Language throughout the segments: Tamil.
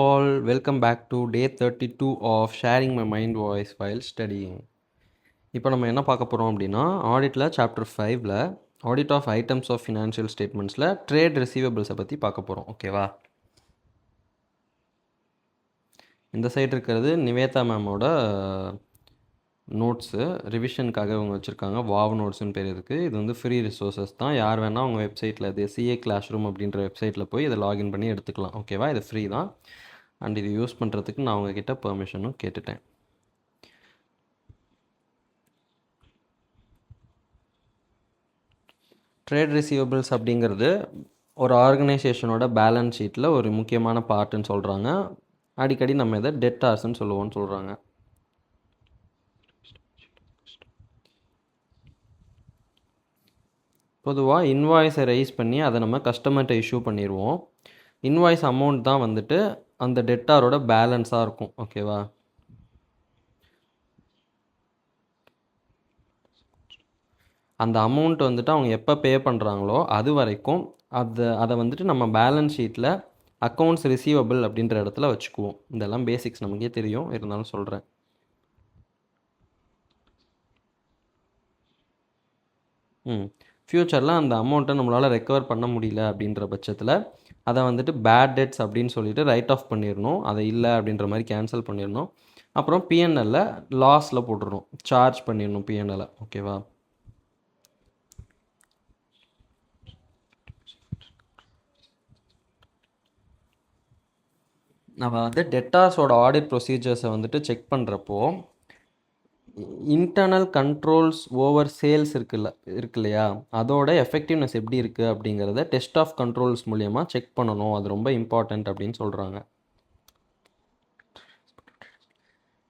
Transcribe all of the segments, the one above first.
All, welcome back to day 32 of sharing my mind voice while studying. இப்போ நம்ம என்ன பார்க்க போகிறோம் அப்படின்னா ஆடிட்டில் சாப்டர் 5ல் audit of items of financial ஸ்டேட்மெண்ட்ஸில் ட்ரேட் ரிசீவபிள்ஸை பற்றி பார்க்க போகிறோம். ஓகேவா? இந்த சைடு இருக்கிறது நிவேதா மேமோட நோட்ஸு ரிவிஷனுக்காக இவங்க வச்சுருக்காங்க. வாவ் நோட்ஸ்னு பேர் இருக்குது. இது வந்து ஃப்ரீ ரிசோர்ஸஸ் தான். யார் வேணால் அவங்க வெப்சைட்டில் இது சிஏ கிளாஸ் ரூம் அப்படின்ற வெப்சைட்டில் போய் இதை லாகின் பண்ணி எடுத்துக்கலாம். ஓகேவா? இது ஃப்ரீ தான். அண்ட் இது யூஸ் பண்ணுறதுக்கு நான் உங்ககிட்ட பெர்மிஷனும் கேட்டுட்டேன். ட்ரேட் ரிசீவபிள்ஸ் அப்படிங்கிறது ஒரு ஆர்கனைசேஷனோட பேலன்ஸ் ஷீட்டில் ஒரு முக்கியமான பார்ட்டுன்னு சொல்கிறாங்க. அடிக்கடி நம்ம இதை டெட்டார்ஸ்ன்னு சொல்லுவோம்னு சொல்கிறாங்க. பொதுவாக இன்வாய்ஸை ரைஸ் பண்ணி அதை நம்ம கஸ்டமர்கிட்ட இஷ்யூ பண்ணிடுவோம். இன்வாய்ஸ் அமௌண்ட் தான் வந்துட்டு அந்த டெட்டாரோட பேலன்ஸாக இருக்கும். ஓகேவா? அந்த அமௌண்ட் வந்துட்டு அவங்க எப்போ பே பண்ணுறாங்களோ அது வரைக்கும் அதை வந்துட்டு நம்ம பேலன்ஸ் ஷீட்டில் அக்கௌண்ட்ஸ் ரிசீவபிள் அப்படின்ற இடத்துல வச்சுக்குவோம். இதெல்லாம் பேசிக்ஸ் நமக்கே தெரியும், இருந்தாலும் சொல்கிறேன். ஃப்யூச்சரில் அந்த அமௌண்ட்டை நம்மளால் ரெக்கவர் பண்ண முடியல அப்படின்ற பட்சத்தில் அதை வந்துட்டு பேட் டெட்ஸ் அப்படின்னு சொல்லிட்டு ரைட் ஆஃப் பண்ணிடணும். அதை இல்லை அப்படின்ற மாதிரி கேன்சல் பண்ணிடணும். அப்புறம் பிஎன்எல்ல லாஸில் போட்டுடணும், சார்ஜ் பண்ணிடணும் பிஎன்எல்லை. ஓகேவா? நம்ம வந்து டெட்டாஸோட ஆடிட் ப்ரொசீஜர்ஸை வந்துட்டு செக் பண்ணுறப்போ இன்டர்னல் கண்ட்ரோல்ஸ் ஓவர் சேல்ஸ் இருக்கு இல்லையா, அதோட எஃபெக்டிவ்னஸ் எப்படி இருக்குது அப்படிங்கிறத டெஸ்ட் ஆஃப் கண்ட்ரோல்ஸ் மூலியமாக செக் பண்ணணும். அது ரொம்ப இம்பார்ட்டண்ட் அப்படின்னு சொல்கிறாங்க.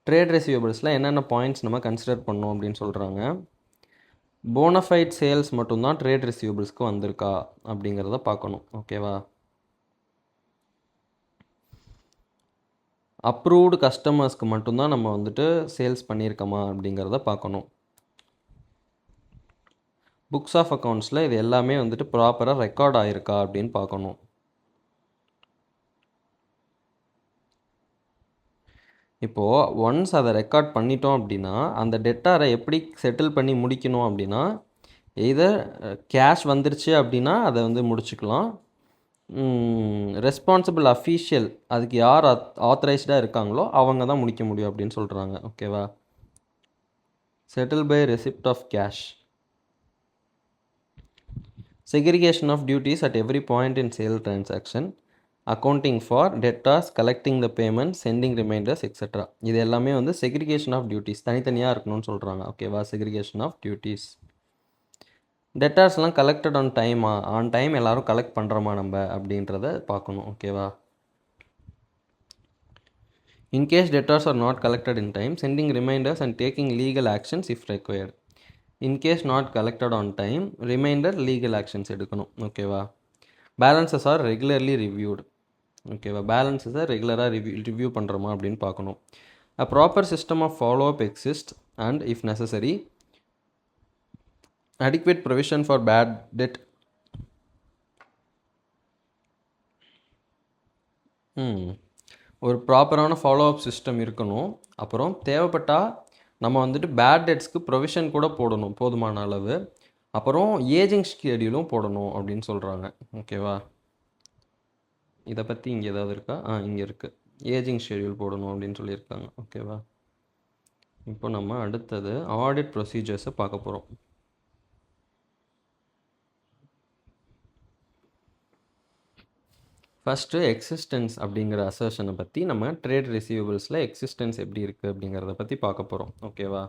ட்ரேட் ரிசீவபிள்ஸில் என்னென்ன பாயிண்ட்ஸ் நம்ம கன்சிடர் பண்ணோம் அப்படின்னு சொல்கிறாங்க. போனஃபைட் சேல்ஸ் மட்டும்தான் ட்ரேட் ரிசீவபிள்ஸ்க்கு வந்திருக்கா அப்படிங்கிறத பார்க்கணும். ஓகேவா? அப்ரூவ்டு கஸ்டமர்ஸ்க்கு மட்டும்தான் நம்ம வந்துட்டு சேல்ஸ் பண்ணியிருக்கோமா அப்படிங்கிறத பார்க்கணும். புக்ஸ் ஆஃப் அக்கௌண்ட்ஸில் இது எல்லாமே வந்துட்டு ப்ராப்பராக ரெக்கார்ட் ஆகிருக்கா அப்படின்னு பார்க்கணும். இப்போது ஒன்ஸ் அதை ரெக்கார்ட் பண்ணிட்டோம் அப்படின்னா அந்த டெட்டாரை எப்படி செட்டில் பண்ணி முடிக்கணும் அப்படின்னா, எய்தர் கேஷ் வந்துருச்சு அப்படின்னா அதை வந்து முடிச்சுக்கலாம். ரெஸ்பான்சிபிள் அஃபீஷியல், அதுக்கு யார் ஆத்தரைஸ்டாக இருக்காங்களோ அவங்க தான் முடிக்க முடியும் அப்படின்னு சொல்கிறாங்க. ஓகேவா? Settle by receipt of cash. Segregation of duties at every point in sale transaction. Accounting for debtors, collecting the payment, sending reminders etcetera. இது எல்லாமே வந்து செக்ரிகேஷன் ஆஃப் டியூட்டிஸ், தனித்தனியாக இருக்கணும்னு சொல்கிறாங்க. ஓகேவா? Segregation of duties. டெட்டார்ஸ்லாம் கலெக்டட் ஆன் டைமா, ஆன் டைம் எல்லோரும் கலெக்ட் பண்ணுறோமா நம்ம அப்படின்றத பார்க்கணும். ஓகேவா? In case debtors are not collected in time, sending reminders and taking legal actions if required. In case not collected on time, reminder, legal actions எடுக்கணும். ஓகேவா? Balances are regularly reviewed. ஓகேவா? பேலன்ஸஸை ரெகுலராக ரிவ்யூ பண்ணுறோமா அப்படின்னு பார்க்கணும். A proper system of follow up exist and if necessary adequate provision for bad debt. ஒரு ப்ராப்பரான ஃபாலோ அப் சிஸ்டம் இருக்கணும். அப்புறம் தேவைப்பட்டால் நம்ம வந்துட்டு பேட் டெட்ஸ்க்கு ப்ரொவிஷன் கூட போடணும் போதுமான அளவு. அப்புறம் ஏஜிங் ஸ்கெடியூலும் போடணும் அப்படின்னு சொல்கிறாங்க. ஓகேவா? இதை பற்றி இங்கே ஏதாவது இருக்கா? இங்கே இருக்குது. ஏஜிங் ஷெடியூல் போடணும் அப்படின்னு சொல்லியிருக்காங்க. ஓகேவா? இப்போ நம்ம அடுத்தது ஆடிட் ப்ரொசீஜர்ஸை பார்க்க போகிறோம். ஃபஸ்ட்டு எக்ஸிஸ்டன்ஸ் அப்படிங்கிற அசர்ஷனை பற்றி நம்ம ட்ரேட் ரிசீவபிள்ஸில் எக்ஸிஸ்டன்ஸ் எப்படி இருக்குது அப்படிங்கிறத பற்றி பார்க்க போகிறோம். ஓகேவா?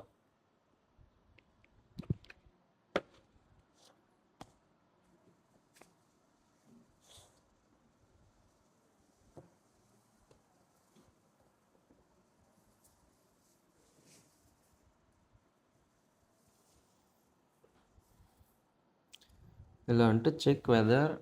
இதில் வந்துட்டு செக் வெதர்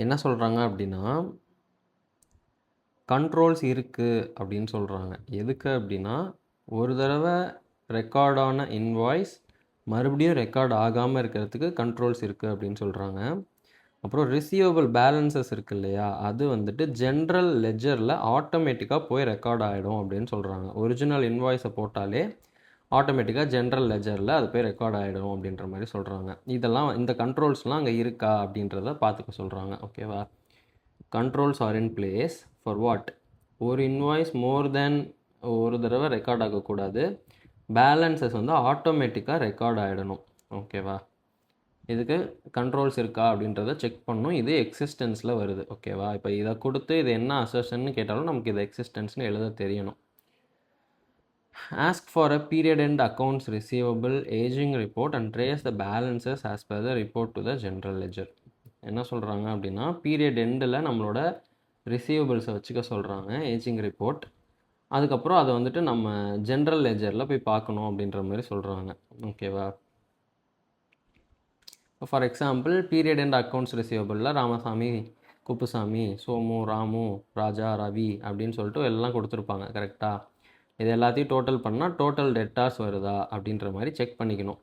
என்ன சொல்கிறாங்க அப்படின்னா கண்ட்ரோல்ஸ் இருக்குது அப்படின்னு சொல்கிறாங்க. எதுக்கு அப்படின்னா ஒரு தடவை ரெக்கார்டான இன்வாய்ஸ் மறுபடியும் ரெக்கார்ட் ஆகாமல் இருக்கிறதுக்கு கண்ட்ரோல்ஸ் இருக்குது அப்படின்னு சொல்கிறாங்க. அப்புறம் ரிசீவபிள் பேலன்சஸ் இருக்குது இல்லையா, அது வந்துட்டு ஜென்ரல் லெஜரில் ஆட்டோமேட்டிக்காக போய் ரெக்கார்ட் ஆகிடும் அப்படின்னு சொல்கிறாங்க. ஒரிஜினல் இன்வாய்ஸை போட்டாலே ஆட்டோமேட்டிக்காக ஜென்ரல் லெஜரில் அது போய் ரெக்கார்ட் ஆகிடும் அப்படின்ற மாதிரி சொல்கிறாங்க. இதெல்லாம் இந்த கண்ட்ரோல்ஸ்லாம் அங்கே இருக்கா அப்படின்றத பார்த்துக்க சொல்கிறாங்க. ஓகேவா? Controls are in place for what? ஒரு இன்வாய்ஸ் மோர் தென் ஒரு தடவை ரெக்கார்ட் ஆகக்கூடாது. பேலன்சஸ் வந்து ஆட்டோமேட்டிக்காக ரெக்கார்ட் ஆகிடணும். ஓகேவா? இதுக்கு கண்ட்ரோல்ஸ் இருக்கா அப்படின்றத செக் பண்ணணும். இது எக்ஸிஸ்டன்ஸில் வருது. ஓகேவா? இப்போ இதை கொடுத்து இது என்ன அசர்ஷன்னு கேட்டாலும் நமக்கு இது எக்ஸிஸ்டன்ஸ்னு எழுத தெரியணும். Ask for a period end accounts receivable aging report and trace the balances as per the report to the general ledger. என்ன சொல்கிறாங்க அப்படின்னா பீரியட் எண்டில் நம்மளோட ரிசீவபிள்ஸை வச்சுக்க சொல்கிறாங்க, ஏஜிங் ரிப்போர்ட். அதுக்கப்புறம் அதை வந்துட்டு நம்ம ஜென்ரல் லெஜரில் போய் பார்க்கணும் அப்படின்ற மாதிரி சொல்கிறாங்க. ஓகேவா? For example period end accounts ரிசீவபிளில் ராமசாமி, குப்புசாமி, சோமு, ராமு, ராஜா, ரவி அப்படின்னு சொல்லிட்டு எல்லாம் கொடுத்துருப்பாங்க. கரெக்டாக? இது எல்லாத்தையும் டோட்டல் பண்ணால் டோட்டல் டெட்டார்ஸ் வருதா அப்படின்ற மாதிரி செக் பண்ணிக்கணும்.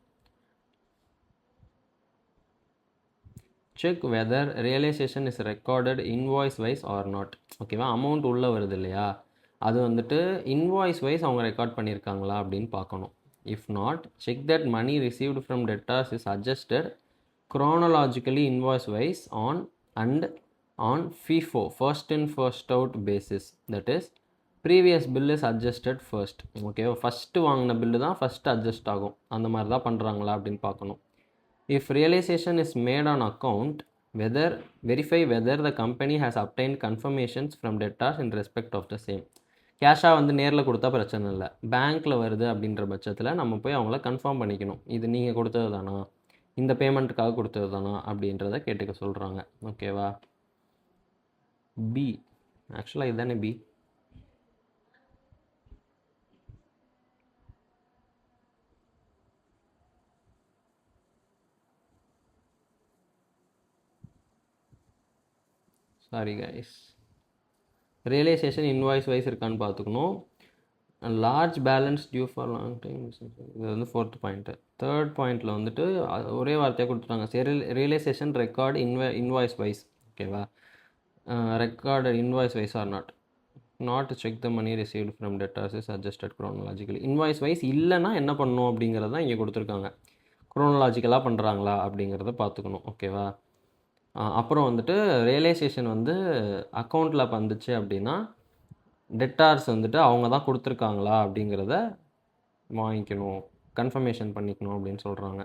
Check whether realization is recorded invoice wise or not. ஓகேவா? அமௌண்ட் உள்ளே வருது இல்லையா, அது வந்துட்டு இன்வாய்ஸ் வைஸ் அவங்க ரெக்கார்ட் பண்ணியிருக்காங்களா அப்படின்னு பார்க்கணும். If not, check that money received from debtors is adjusted chronologically invoice wise on FIFO, first in first out basis. That is previous bill is adjusted first. Okay, first வாங்கின பில்லு தான் ஃபஸ்ட்டு அட்ஜஸ்ட் ஆகும். அந்த மாதிரி தான் பண்ணுறாங்களா அப்படின்னு பார்க்கணும். If realization is made on account, verify whether the company has obtained confirmations from debtors in respect of the same. கேஷாக வந்து நேரில் கொடுத்தா பிரச்சனை இல்லை, பேங்க்கில் வருது அப்படின்ற பட்சத்தில் நம்ம போய் அவங்கள கன்ஃபார்ம் பண்ணிக்கணும். இது நீங்கள் கொடுத்தது தானா, இந்த பேமெண்ட்டுக்காக கொடுத்தது தானா அப்படின்றத கேட்டுக்க சொல்கிறாங்க. ஓகேவா? பி, ஆக்சுவலாக இதுதானே B. Sorry guys, realization invoice wise இருக்கான்னு பார்த்துக்கணும். Large balance due for long time, இது வந்து 4th பாயிண்ட்டு. 3rd பாயிண்டில் வந்துட்டு ஒரே வார்த்தையாக கொடுத்துட்டாங்க, சரி ரியலைசேஷன் ரெக்கார்டு இன்வாய்ஸ் வைஸ். ஓகேவா? Record invoice wise or not check the money received from debtors is adjusted chronologically. Invoice wise இல்லைன்னா என்ன பண்ணணும் அப்படிங்கிறத இங்கே கொடுத்துருக்காங்க. குரோனலாஜிக்கலாக பண்ணுறாங்களா அப்படிங்கிறத பார்த்துக்கணும். ஓகேவா? அப்புறம் வந்துட்டு ரியலைசேஷன் வந்து அக்கௌண்ட்டில் வந்துச்சு அப்படின்னா டெட்டார்ஸ் வந்துட்டு அவங்க தான் கொடுத்துருக்காங்களா அப்படிங்கிறத வாங்கிக்கணும், கன்ஃபர்மேஷன் பண்ணிக்கணும் அப்படின்னு சொல்கிறாங்க.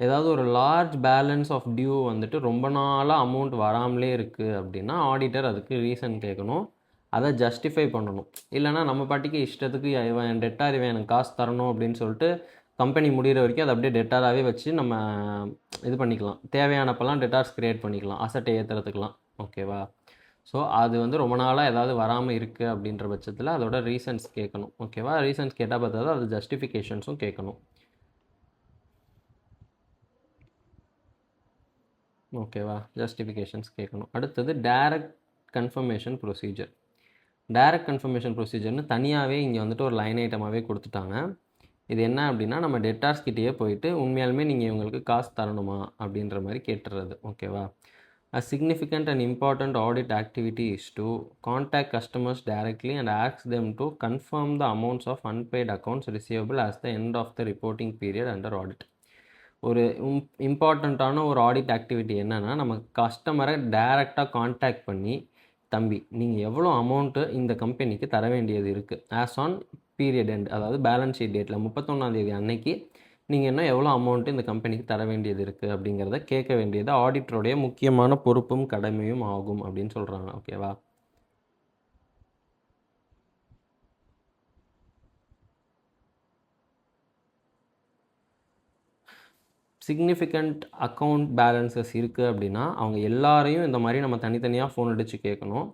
ஏதாவது ஒரு லார்ஜ் பேலன்ஸ் ஆஃப் டியூ வந்துட்டு ரொம்ப நாளாக அமௌண்ட் வராமலே இருக்குது அப்படின்னா ஆடிட்டர் அதுக்கு ரீசன் கேட்கணும், அதை ஜஸ்டிஃபை பண்ணணும். இல்லைனா நம்ம பாட்டிக்கு இஷ்டத்துக்கு இவன் டெட்டார் இவன் எனக்கு காசு தரணும் அப்படின்னு சொல்லிட்டு கம்பெனி முடிகிற வரைக்கும் அதை அப்படியே டெட்டாராகவே வச்சு நம்ம இது பண்ணிக்கலாம். தேவையானப்பெல்லாம் டெட்டார்ஸ் க்ரியேட் பண்ணிக்கலாம், அசட்டை ஏற்றுறதுக்கெலாம். ஓகேவா? ஸோ அது வந்து ரொம்ப நாளாக ஏதாவது வராமல் இருக்குது அப்படின்ற பட்சத்தில் அதோட ரீசன்ஸ் கேட்கணும். ஓகேவா? ரீசன்ஸ் கேட்டால் பார்த்தா அது ஜஸ்டிஃபிகேஷன்ஸும் கேட்கணும். ஓகேவா? ஜஸ்டிஃபிகேஷன்ஸ் கேட்கணும். அடுத்தது direct confirmation procedure. Direct confirmation ப்ரொசீஜர்னு தனியாகவே இங்கே வந்துட்டு ஒரு லைன் ஐட்டமாகவே கொடுத்துட்டாங்க. இது என்ன அப்படின்னா நம்ம டெட்டார்ஸ்கிட்டேயே போயிட்டு உண்மையாலுமே நீங்கள் இவங்களுக்கு காசு தரணுமா அப்படின்ற மாதிரி கேட்டுறது. ஓகேவா? A significant and important audit activity is to contact customers directly and ask them to confirm the amounts of unpaid accounts receivable as the end of the reporting period under audit. ஒரு இம்பார்ட்டண்ட்டான ஒரு ஆடிட் ஆக்டிவிட்டி என்னென்னா நம்ம கஸ்டமரை டைரெக்டாக காண்டாக்ட் பண்ணி, தம்பி நீங்கள் எவ்வளோ அமௌண்ட்டு இந்த கம்பெனிக்கு தர வேண்டியது இருக்குது ஆஸ் ஆன் பீரியட் எண்ட், அதாவது பேலன்ஸ் ஷீட் டேட்டில் 31ஆம் தேதி அன்னைக்கு நீங்கள் இன்னும் எவ்வளோ அமௌண்ட்டு இந்த கம்பெனிக்கு தர வேண்டியது இருக்குது அப்படிங்கிறத கேட்க வேண்டியது ஆடிட்டருடைய முக்கியமான பொறுப்பும் கடமையும் ஆகும் அப்படின்னு சொல்கிறாங்க. ஓகேவா? சிக்னிஃபிகண்ட் அக்கௌண்ட் பேலன்சஸ் இருக்குது அப்படின்னா அவங்க எல்லாரையும் இந்த மாதிரி நம்ம தனித்தனியாக ஃபோன் அடித்து கேட்கணும்.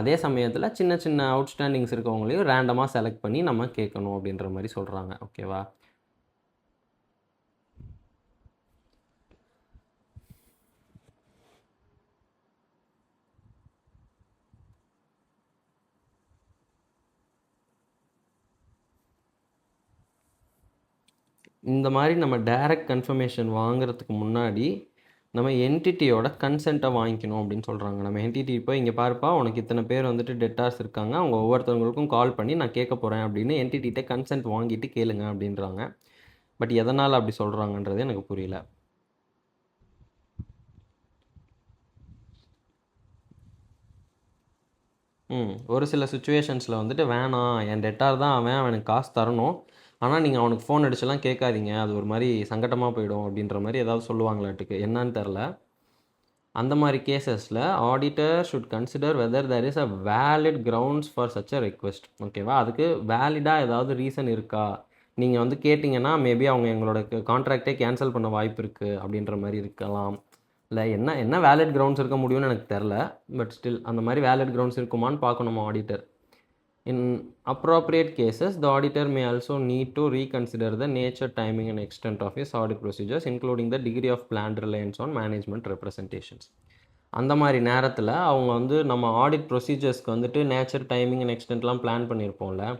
அதே சமயத்தில் சின்ன சின்ன அவுட்ஸ்டாண்டிங்ஸ் இருக்கவங்களையும் ரேண்டமாக செலக்ட் பண்ணி நம்ம கேட்கணும் அப்படின்ற மாதிரி சொல்கிறாங்க. ஓகேவா? இந்த மாதிரி நம்ம டைரக்ட் கன்ஃபர்மேஷன் வாங்குறதுக்கு முன்னாடி நம்ம என்டிட்டியோட கன்சென்ட்டை வாங்கிக்கணும் அப்படின்னு சொல்கிறாங்க. நம்ம என்டிட்டி போய் இங்கே பாருப்பா உனக்கு இத்தனை பேர் வந்துட்டு டெட்டார்ஸ் இருக்காங்க, அவங்க ஒவ்வொருத்தவங்களுக்கும் கால் பண்ணி நான் கேட்க போகிறேன் அப்படின்னு என்டிட்டிகிட்ட கன்சென்ட் வாங்கிட்டு கேளுங்க அப்படின்றாங்க. பட் எதனால் அப்படி சொல்கிறாங்கன்றது எனக்கு புரியல. ஒரு சில சுச்சுவேஷன்ஸில் வந்துட்டு வேணாம், என் டெட்டார் தான் அவன், அவனுக்கு காசு தரணும், ஆனால் நீங்கள் அவனுக்கு ஃபோன் அடிச்செல்லாம் கேட்காதீங்க, அது ஒரு மாதிரி சங்கட்டமாக போயிடும் அப்படின்ற மாதிரி ஏதாவது சொல்லுவாங்களாட்டுக்கு, என்னன்னு தெரில. அந்த மாதிரி கேசஸில் auditor should consider whether there is a valid grounds for such a request. ஓகேவா, அதுக்கு வேலிடாக ஏதாவது ரீசன் இருக்கா, நீங்கள் வந்து கேட்டிங்கன்னா மேபி அவங்க எங்களோட கான்ட்ராக்டே கேன்சல் பண்ண வாய்ப்பு இருக்குது அப்படின்ற மாதிரி இருக்கலாம். இல்லை என்ன வேலிட் கிரவுண்ட்ஸ் இருக்க முடியும்னு எனக்கு தெரில. பட் ஸ்டில் அந்த மாதிரி வேலிட் கிரவுண்ட்ஸ் இருக்குமான்னு பார்க்கணும் auditor. In appropriate cases, the auditor may also need to reconsider the nature, timing and extent of his audit procedures, including the degree of planned reliance on management representations. அந்த மாதிரி நேரத்தில் அவங்க வந்து நம்ம ஆடிட் ப்ரொசீஜர்ஸ்க்கு வந்துட்டு நேச்சர், டைமிங் அண்ட் எக்ஸ்டென்ட்லாம் பிளான் பண்ணியிருப்போம்ல,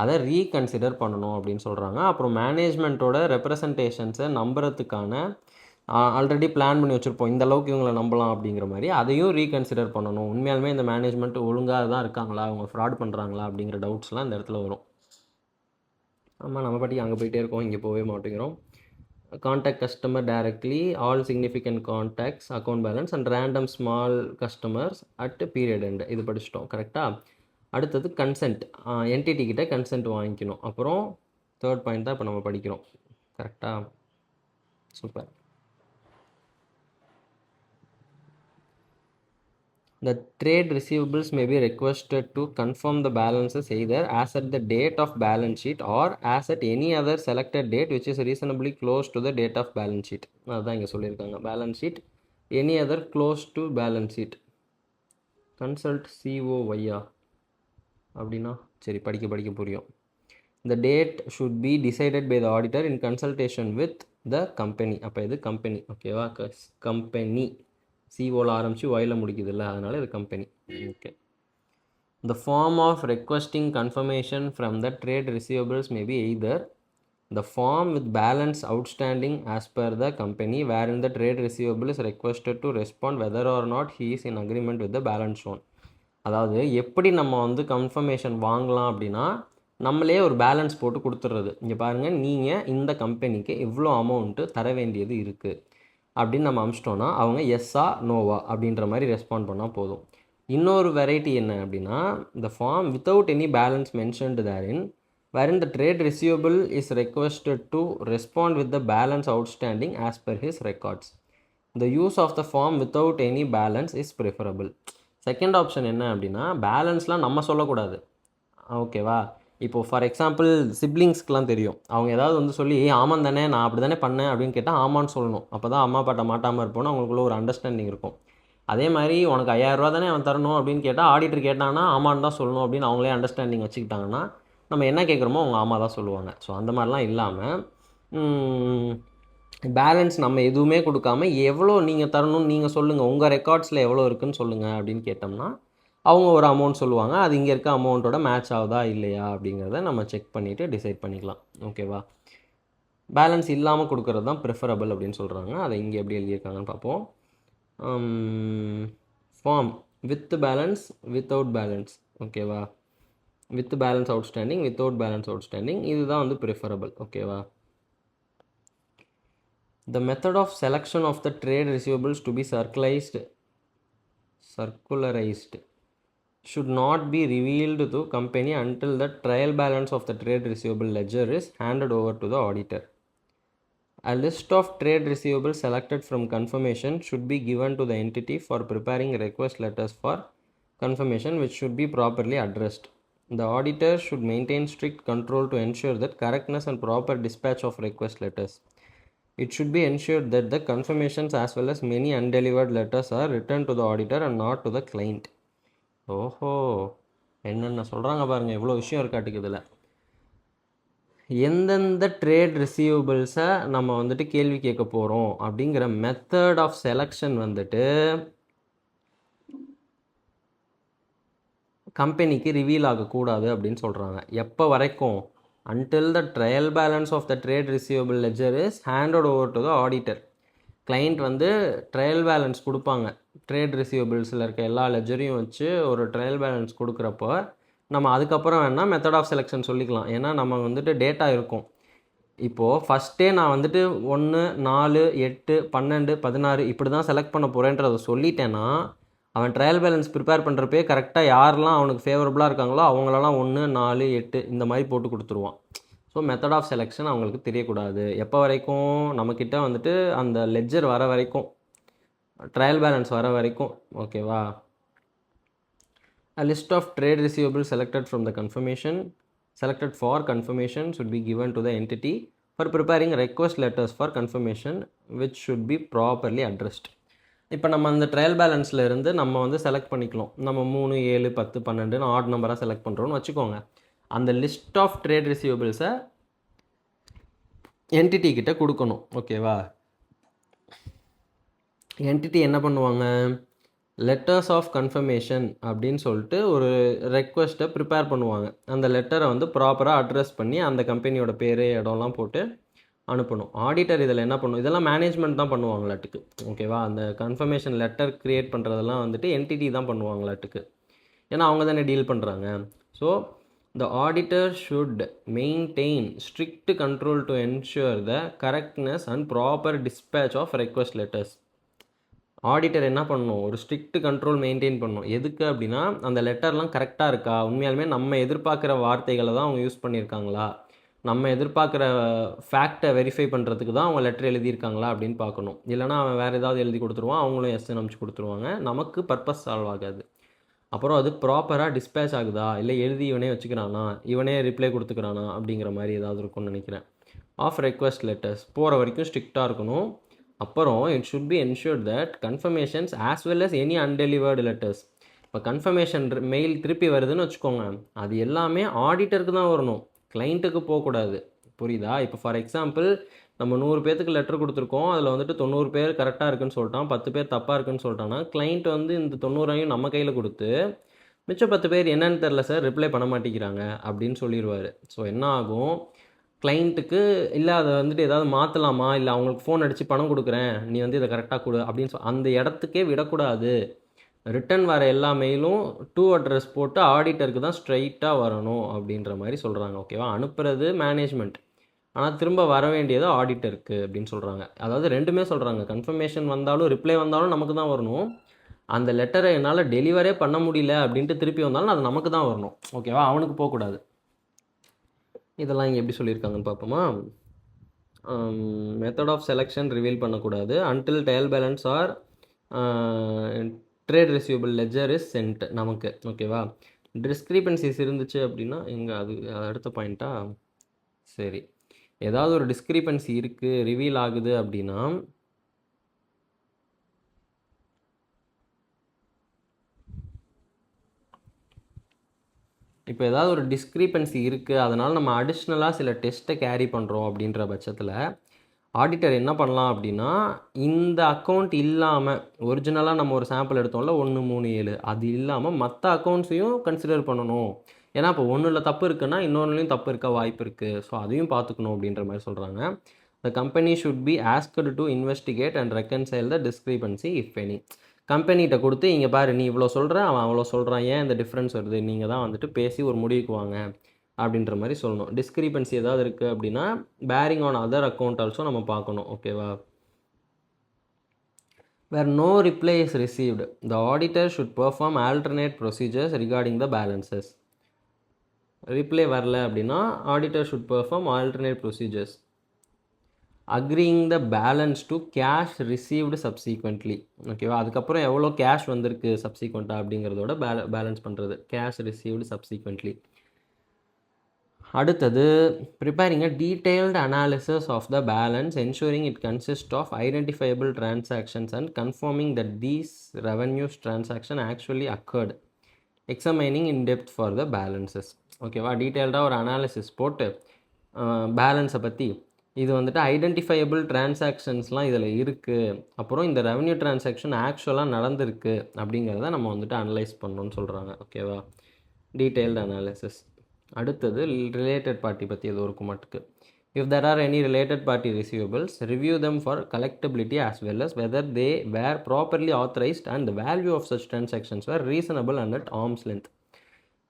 அதை ரீகன்சிடர் பண்ணணும் அப்படின்னு சொல்கிறாங்க. அப்புறம் மேனேஜ்மெண்ட்டோட ரெப்ரசன்டேஷன்ஸை நம்புறதுக்கான ஆல்ரெடி பிளான் பண்ணி வச்சுருப்போம், இந்த அளவுக்கு இவங்களை நம்பலாம் அப்படிங்கிற மாதிரி, அதையும் ரீகன்சிடர் பண்ணணும். உண்மையாலுமே இந்த மேனேஜ்மெண்ட் ஒழுங்காக தான் இருக்காங்களா, அவங்க ஃப்ராட் பண்ணுறாங்களா அப்படிங்கிற டவுட்ஸ்லாம் இந்த இடத்துல வரும். ஆமாம், நம்ம பாட்டி அங்கே போயிட்டே இருக்கோம், இங்கே போகவே மாட்டேங்கிறோம். Contact customer directly, all significant contacts, account balance and random small customers at period end. இது படிச்சிட்டோம் கரெக்டாக. அடுத்தது கன்சென்ட், என்டிட்டி கிட்ட கன்சென்ட் வாங்கிக்கணும். அப்புறம் தேர்ட் பாயிண்ட் தான் இப்போ நம்ம படிக்கிறோம் கரெக்டாக. Super. The trade receivables may be requested to confirm the balances either as at the date of balance sheet or as at any other selected date which is reasonably close to the date of balance sheet. அதுதான் இங்கே சொல்லியிருக்காங்க. Balance sheet, any other close to balance sheet. Consult COYA அப்படின்னா சரி, படிக்க புரியும். The date should be decided by the auditor in consultation with the company. அப்போ இது கம்பெனி, ஓகேவா, கம்பெனி சிஓவில் ஆரம்பித்து ஒயில் முடிக்குது இல்லை, அதனால் இது company. Okay. The form of requesting confirmation from the trade receivables may be either the form with balance outstanding as per the company where in the trade receivable is requested to respond whether or not he is in agreement with the balance shown. அதாவது எப்படி நம்ம வந்து கன்ஃபர்மேஷன் வாங்கலாம் அப்படின்னா, நம்மளே ஒரு பேலன்ஸ் போட்டு கொடுத்துட்றது. இங்கே பாருங்கள், நீங்கள் இந்த கம்பெனிக்கு இவ்வளோ அமௌண்ட்டு தர வேண்டியது இருக்குது அப்படின்னு நம்ம அமிச்சிட்டோன்னா அவங்க எஸ்ஸா நோவா அப்படின்ற மாதிரி ரெஸ்பாண்ட் பண்ணால் போதும். இன்னொரு வெரைட்டி என்ன அப்படின்னா, the form without any balance mentioned therein wherein the trade receivable is requested to respond with the balance outstanding as per his records. The use of the form without any balance is preferable. Second option என்ன அப்படின்னா, பேலன்ஸ்லாம் நம்ம சொல்லக்கூடாது, ஓகேவா. இப்போது ஃபார் எக்ஸாம்பிள் சிப்ளிங்ஸ்க்கெலாம் தெரியும், அவங்க ஏதாவது வந்து சொல்லி ஆமாம் தானே நான் அப்படி தானே பண்ணேன் அப்படின்னு கேட்டால் ஆமான்னு சொல்லணும். அப்போ தான் அம்மா அப்பாட்ட மாட்டாமல் இருப்போம்னு அவங்களுக்குள்ள ஒரு அண்டர்ஸ்டாண்டிங் இருக்கும். அதே மாதிரி உனக்கு 5000 ரூபா தானே அவன் தரணும் அப்படின்னு கேட்டால் ஆடிட்டர் கேட்டாங்கன்னா ஆமான்னு தான் சொல்லணும் அப்படின்னு அவங்களே அண்டர்ஸ்டாண்டிங் வச்சுக்கிட்டாங்கன்னா நம்ம என்ன கேட்குறோமோ அவங்க ஆமாம் தான் சொல்லுவாங்க. ஸோ அந்த மாதிரிலாம் இல்லாமல் பேலன்ஸ் நம்ம எதுவுமே கொடுக்காம எவ்வளோ நீங்கள் தரணும்னு நீங்கள் சொல்லுங்கள், உங்கள் ரெக்கார்ட்ஸில் எவ்வளோ இருக்குதுன்னு சொல்லுங்கள் அப்படின்னு கேட்டோம்னா அவங்க ஒரு அமௌண்ட் சொல்லுவாங்க. அது இங்கே இருக்க அமௌண்ட்டோட மேட்ச் ஆகுதா இல்லையா அப்படிங்கிறத நம்ம செக் பண்ணிவிட்டு டிசைட் பண்ணிக்கலாம், ஓகேவா. பேலன்ஸ் இல்லாமல் கொடுக்கறது தான் ப்ரிஃபரபிள் அப்படின்னு சொல்கிறாங்க. அதை இங்கே எப்படி எழுதியிருக்காங்கன்னு பார்ப்போம். Form with balance, without balance, ஓகேவா. With balance outstanding, without balance outstanding, இதுதான் வந்து ப்ரிஃபரபிள், ஓகேவா. The method of selection of the trade receivables to be circularized should not be revealed to company until the trial balance of the trade receivable ledger is handed over to the auditor. A list of trade receivables selected from confirmation should be given to the entity for preparing request letters for confirmation, which should be properly addressed. The auditor should maintain strict control to ensure that correctness and proper dispatch of request letters. It should be ensured that the confirmations as well as many undelivered letters are returned to the auditor and not to the client. ஓஹோ, என்னென்ன சொல்கிறாங்க பாருங்கள், எவ்வளோ விஷயம் இருக்காட்டுக்குதுல. எந்தெந்த ட்ரேட் ரிசீவபிள்ஸை நம்ம வந்துட்டு கேள்வி கேட்க போகிறோம் அப்படிங்கிற மெத்தட் ஆஃப் செலெக்ஷன் வந்துட்டு கம்பெனிக்கு ரிவீல் ஆகக்கூடாது அப்படின்னு சொல்கிறாங்க. எப்போ வரைக்கும், until the trial balance of the trade receivable ledger is handed over to the auditor. Client வந்து ட்ரையல் பேலன்ஸ் கொடுப்பாங்க. ட்ரேட் ரிசீவபிள்ஸில் இருக்க எல்லா லெஜரையும் வச்சு ஒரு ட்ரையல் பேலன்ஸ் கொடுக்குறப்போ நம்ம அதுக்கப்புறம் வேணால் மெத்தட் ஆஃப் செலெக்ஷன் சொல்லிக்கலாம். ஏன்னா நம்ம வந்துட்டு டேட்டா இருக்கும். இப்போது ஃபஸ்ட்டே நான் வந்துட்டு 1, 4, 8, 12, 16 இப்படி தான் செலக்ட் பண்ண போகிறேன்றதை சொல்லிட்டேன்னா அவன் ட்ரையல் பேலன்ஸ் ப்ரிப்பேர் பண்ணுறப்பே கரெக்டாக யாரெல்லாம் அவனுக்கு ஃபேவரபுளாக இருக்காங்களோ அவங்களெல்லாம் 1, 4, 8 இந்த மாதிரி போட்டு கொடுத்துருவான். ஸோ மெத்தட் ஆஃப் செலெக்ஷன் அவங்களுக்கு தெரியக்கூடாது. எப்போ வரைக்கும் நம்மக்கிட்ட வந்துட்டு அந்த லெட்ஜர் வர வரைக்கும், ட்ரையல் பேலன்ஸ் வர வரைக்கும். ஓகேவா? A list of trade receivables selected for confirmation should be given to the entity for preparing request letters for confirmation which should be properly addressed. இப்போ நம்ம அந்த ட்ரையல் பேலன்ஸில் இருந்து நம்ம வந்து செலக்ட் பண்ணிக்கலாம். நம்ம 3, 7, 10, 12 ஆட் நம்பராக செலக்ட் பண்ணுறோன்னு வச்சுக்கோங்க. அந்த லிஸ்ட் ஆஃப் ட்ரேட் ரிசீவபிள்ஸை என்டிட்டி கிட்ட கொடுக்கணும். ஓகேவா? என்டிட்டி என்ன பண்ணுவாங்க, லெட்டர்ஸ் ஆஃப் கன்ஃபர்மேஷன் அப்படின்னு சொல்லிட்டு ஒரு ரெக்வெஸ்ட்டை ப்ரிப்பேர் பண்ணுவாங்க. அந்த லெட்டரை வந்து ப்ராப்பராக அட்ரஸ் பண்ணி அந்த கம்பெனியோட பேர் இடம்லாம் போட்டு அனுப்பணும். ஆடிட்டர் இதில் என்ன பண்ணும், இதெல்லாம் மேனேஜ்மெண்ட் தான் பண்ணுவாங்களாட்டுக்கு. ஓகேவா? அந்த கன்ஃபர்மேஷன் லெட்டர் க்ரியேட் பண்ணுறதெல்லாம் வந்துட்டு என்டிட்டி தான் பண்ணுவாங்களாட்டுக்கு. ஏன்னா அவங்க தானே டீல் பண்ணுறாங்க. So the auditor should maintain strict control to ensure the correctness and proper dispatch of request letters. Auditor என்ன பண்ணணும், ஒரு ஸ்ட்ரிக்ட் கண்ட்ரோல் மெயின்டைன் பண்ணணும். எதுக்கு அப்படின்னா அந்த லெட்டர்லாம் கரெக்டாக இருக்கா, உண்மையாலுமே நம்ம எதிர்பார்க்குற வார்த்தைகளை தான் அவங்க யூஸ் பண்ணியிருக்காங்களா, நம்ம எதிர்பார்க்குற ஃபேக்டை வெரிஃபை பண்ணுறதுக்கு தான் அவங்க லெட்டர் எழுதியிருக்காங்களா அப்படின்னு பார்க்கணும். இல்லைனா அவன் வேறு ஏதாவது எழுதி கொடுத்துருவான், அவங்களும் எஸ்ன்னு அனுப்பிச்சு கொடுத்துருவாங்க, நமக்கு பர்பஸ் சால்வ் ஆகாது. அப்புறம் அது ப்ராப்பராக டிஸ்பேச் ஆகுதா, இல்லை எழுதி இவனே வச்சுக்கிறானா, இவனே ரிப்ளை கொடுத்துக்கிறானா அப்படிங்கிற மாதிரி ஏதாவது இருக்கும்னு நினைக்கிறேன். ஆஃப் ரெக்வஸ்ட் லெட்டர்ஸ் போகிற வரைக்கும் ஸ்ட்ரிக்டாக இருக்கணும். அப்புறம் it should be ensure that confirmations as well as any undelivered letters. இப்போ கன்ஃபர்மேஷன் மெயில் திருப்பி வருதுன்னு வச்சுக்கோங்க, அது எல்லாமே ஆடிட்டருக்கு தான் வரணும், கிளைண்ட்டுக்கு போகக்கூடாது. புரியுதா? இப்போ ஃபார் எக்ஸாம்பிள் நம்ம 100 பேருக்கு லெட்டர் கொடுத்துருக்கோம், அதில் வந்துட்டு 90 பேர் கரெக்டாக இருக்குன்னு சொல்லிட்டான், 10 பேர் தப்பாக இருக்குன்னு சொல்லிட்டான்னா கிளைண்ட் வந்து இந்த 90 நம்ம கையில் கொடுத்து மிச்சம் 10 பேர் என்னன்னு தெரில சார் ரிப்ளை பண்ண மாட்டேங்கிறாங்க அப்படின்னு சொல்லிடுவார். ஸோ என்ன ஆகும், கிளைண்ட்டுக்கு இல்லை அதை வந்துட்டு ஏதாவது மாற்றலாமா, இல்லை அவங்களுக்கு ஃபோன் அடித்து பணம் கொடுக்குறேன் நீ வந்து இதை கரெக்டாக கொடு அப்படின்னு அந்த இடத்துக்கே விடக்கூடாது. ரிட்டன் வர எல்லா மெயிலும் டூ அட்ரஸ் போட்டு ஆடிட்டருக்கு தான் ஸ்ட்ரைட்டாக வரணும் அப்படின்ற மாதிரி சொல்கிறாங்க. ஓகேவா? அனுப்புறது மேனேஜ்மெண்ட், ஆனால் திரும்ப வர வேண்டியது ஆடிட்டருக்கு அப்படின்னு சொல்கிறாங்க. அதாவது ரெண்டுமே சொல்கிறாங்க, கன்ஃபர்மேஷன் வந்தாலும் ரிப்ளை வந்தாலும் நமக்கு தான் வரணும், அந்த லெட்டரை என்னால் டெலிவரே பண்ண முடியல அப்படின்ட்டு திருப்பி வந்தாலும் அது நமக்கு தான் வரணும். ஓகேவா? அவனுக்கு போகக்கூடாது. இதெல்லாம் இங்கே எப்படி சொல்லியிருக்காங்கன்னு பார்ப்போமா. மெத்தட் ஆஃப் செலெக்ஷன் ரிவீல் பண்ணக்கூடாது until trial balance or trade receivable ledger is sent நமக்கு. ஓகேவா? டிஸ்கிரிபன்சிஸ் இருந்துச்சு அப்படின்னா எங்கே அது அடுத்த பாயிண்ட்டா. சரி, ஏதாவது ஒரு டிஸ்கிரிபன்சி இருக்குது ரிவீல் ஆகுது அப்படின்னா இப்போ ஏதாவது ஒரு டிஸ்கிரிபன்சி இருக்குது, அதனால் நம்ம அடிஷ்னலாக சில டெஸ்ட்டை கேரி பண்ணுறோம் அப்படின்ற பட்சத்தில் ஆடிட்டர் என்ன பண்ணலாம் அப்படின்னா இந்த அக்கௌண்ட் இல்லாமல் ஒரிஜினலாக நம்ம ஒரு சாம்பிள் எடுத்தோம்ல 1, 3, 7 அது இல்லாமல் மற்ற அக்கௌண்ட்ஸையும் கன்சிடர் பண்ணணும். ஏன்னா இப்போ ஒன்றில் தப்பு இருக்குன்னா இன்னொன்றுலையும் தப்பு இருக்க வாய்ப்பு இருக்குது. ஸோ அதையும் பார்த்துக்கணும் அப்படின்ற மாதிரி சொல்கிறாங்க. The company should be asked to investigate and reconcile the discrepancy if any. கம்பெனிகிட்ட கொடுத்து இங்கே பாரு நீ இவ்வளோ சொல்கிற அவன் அவ்வளோ சொல்கிறான், ஏன் இந்த டிஃப்ரென்ஸ் வருது, நீங்கள் தான் வந்துட்டு பேசி ஒரு முடிவுக்கு வாங்க அப்படின்ற மாதிரி சொல்லணும். டிஸ்கிரிபன்சி ஏதாவது இருக்குது அப்படின்னா bearing on other account also நம்ம பார்க்கணும். ஓகேவா? where no reply is received, the auditor should perform alternate procedures regarding the balances. Reply வரல அப்படின்னா auditor should perform alternate procedures. அக்ரிங் the balance to cash received சப்சீக்வெண்ட்லி. ஓகேவா? அதுக்கப்புறம் எவ்வளோ கேஷ் வந்திருக்கு சப்சீக்வெண்ட்டாக அப்படிங்கிறதோட பேலன்ஸ் பண்ணுறது, கேஷ் ரிசீவ்டு சப்சீக்வெண்ட்லி. அடுத்தது preparing a detailed analysis of the balance ensuring it consist of identifiable transactions and confirming that these revenues transaction actually occurred examining in depth for the balances. ஓகேவா? டீட்டெயில்டாக ஒரு அனாலிசிஸ் போட்டு பேலன்ஸை பற்றி இது வந்துட்டு ஐடென்டிஃபைபிள் டிரான்சாக்ஷன்ஸ்லாம் இதில் இருக்குது, அப்புறம் இந்த ரெவன்யூ டிரான்சாக்ஷன் ஆக்சுவலாக நடந்திருக்கு அப்படிங்கிறத நம்ம வந்துட்டு அனலைஸ் பண்ணணும்னு சொல்கிறாங்க. ஓகேவா? Detailed analysis. அடுத்தது ரிலேட்டட் பார்ட்டி பற்றி ஏதோ இருக்கும் மாட்டுக்கு. If there are any related party receivables, review them for collectability as well as whether they were properly authorized and the value of such transactions were reasonable and at arm's length.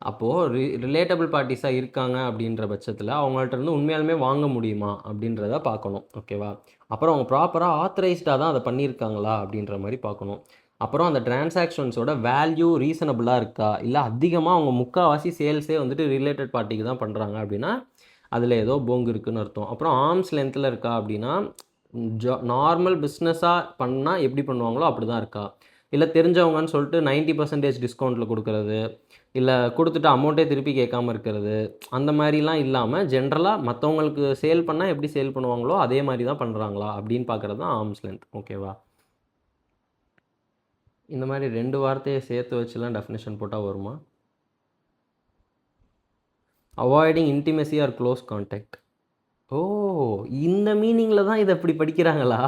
அப்போது ரிலேட்டபிள் பார்ட்டிஸாக இருக்காங்க அப்படின்ற பட்சத்தில் அவங்கள்ட்ட இருந்து உண்மையாலுமே வாங்க முடியுமா அப்படின்றத பார்க்கணும். ஓகேவா? அப்புறம் அவங்க ப்ராப்பராக ஆத்தரைஸ்டாக தான் அதை பண்ணியிருக்காங்களா அப்படின்ற மாதிரி பார்க்கணும். அப்புறம் அந்த டிரான்சாக்ஷன்ஸோட வேல்யூ ரீசனபிளாக இருக்கா, இல்லை அதிகமாக அவங்க முக்கால்வாசி சேல்ஸே வந்துட்டு ரிலேட்டட் பார்ட்டிக்கு தான் பண்ணுறாங்க அப்படின்னா அதில் ஏதோ போங்கு இருக்குன்னு அர்த்தம். அப்புறம் ஆர்ம்ஸ் லென்த்தில் இருக்கா அப்படின்னா நார்மல் பிஸ்னஸாக பண்ணால் எப்படி பண்ணுவாங்களோ அப்படி தான் இருக்கா, இல்லை தெரிஞ்சவங்கன்னு சொல்லிட்டு 90% டிஸ்கவுண்ட்டில் கொடுக்குறது, இல்லை கொடுத்துட்டு அமௌண்ட்டே திருப்பி கேட்காம இருக்கிறது, அந்த மாதிரிலாம் இல்லாமல் ஜென்ரலாக மற்றவங்களுக்கு சேல் பண்ணால் எப்படி சேல் பண்ணுவாங்களோ அதே மாதிரி தான் பண்ணுறாங்களா அப்படின்னு பார்க்குறது தான் ஆர்ம்ஸ் லென்த். ஓகேவா? இந்த மாதிரி 2 வார்த்தையை சேர்த்து வச்சுலாம் டெஃபினேஷன் போட்டால் வருமா? Avoiding intimacy or close contact. ஓ, இந்த மீனிங்கில் தான் இதை இப்படி படிக்கிறாங்களா?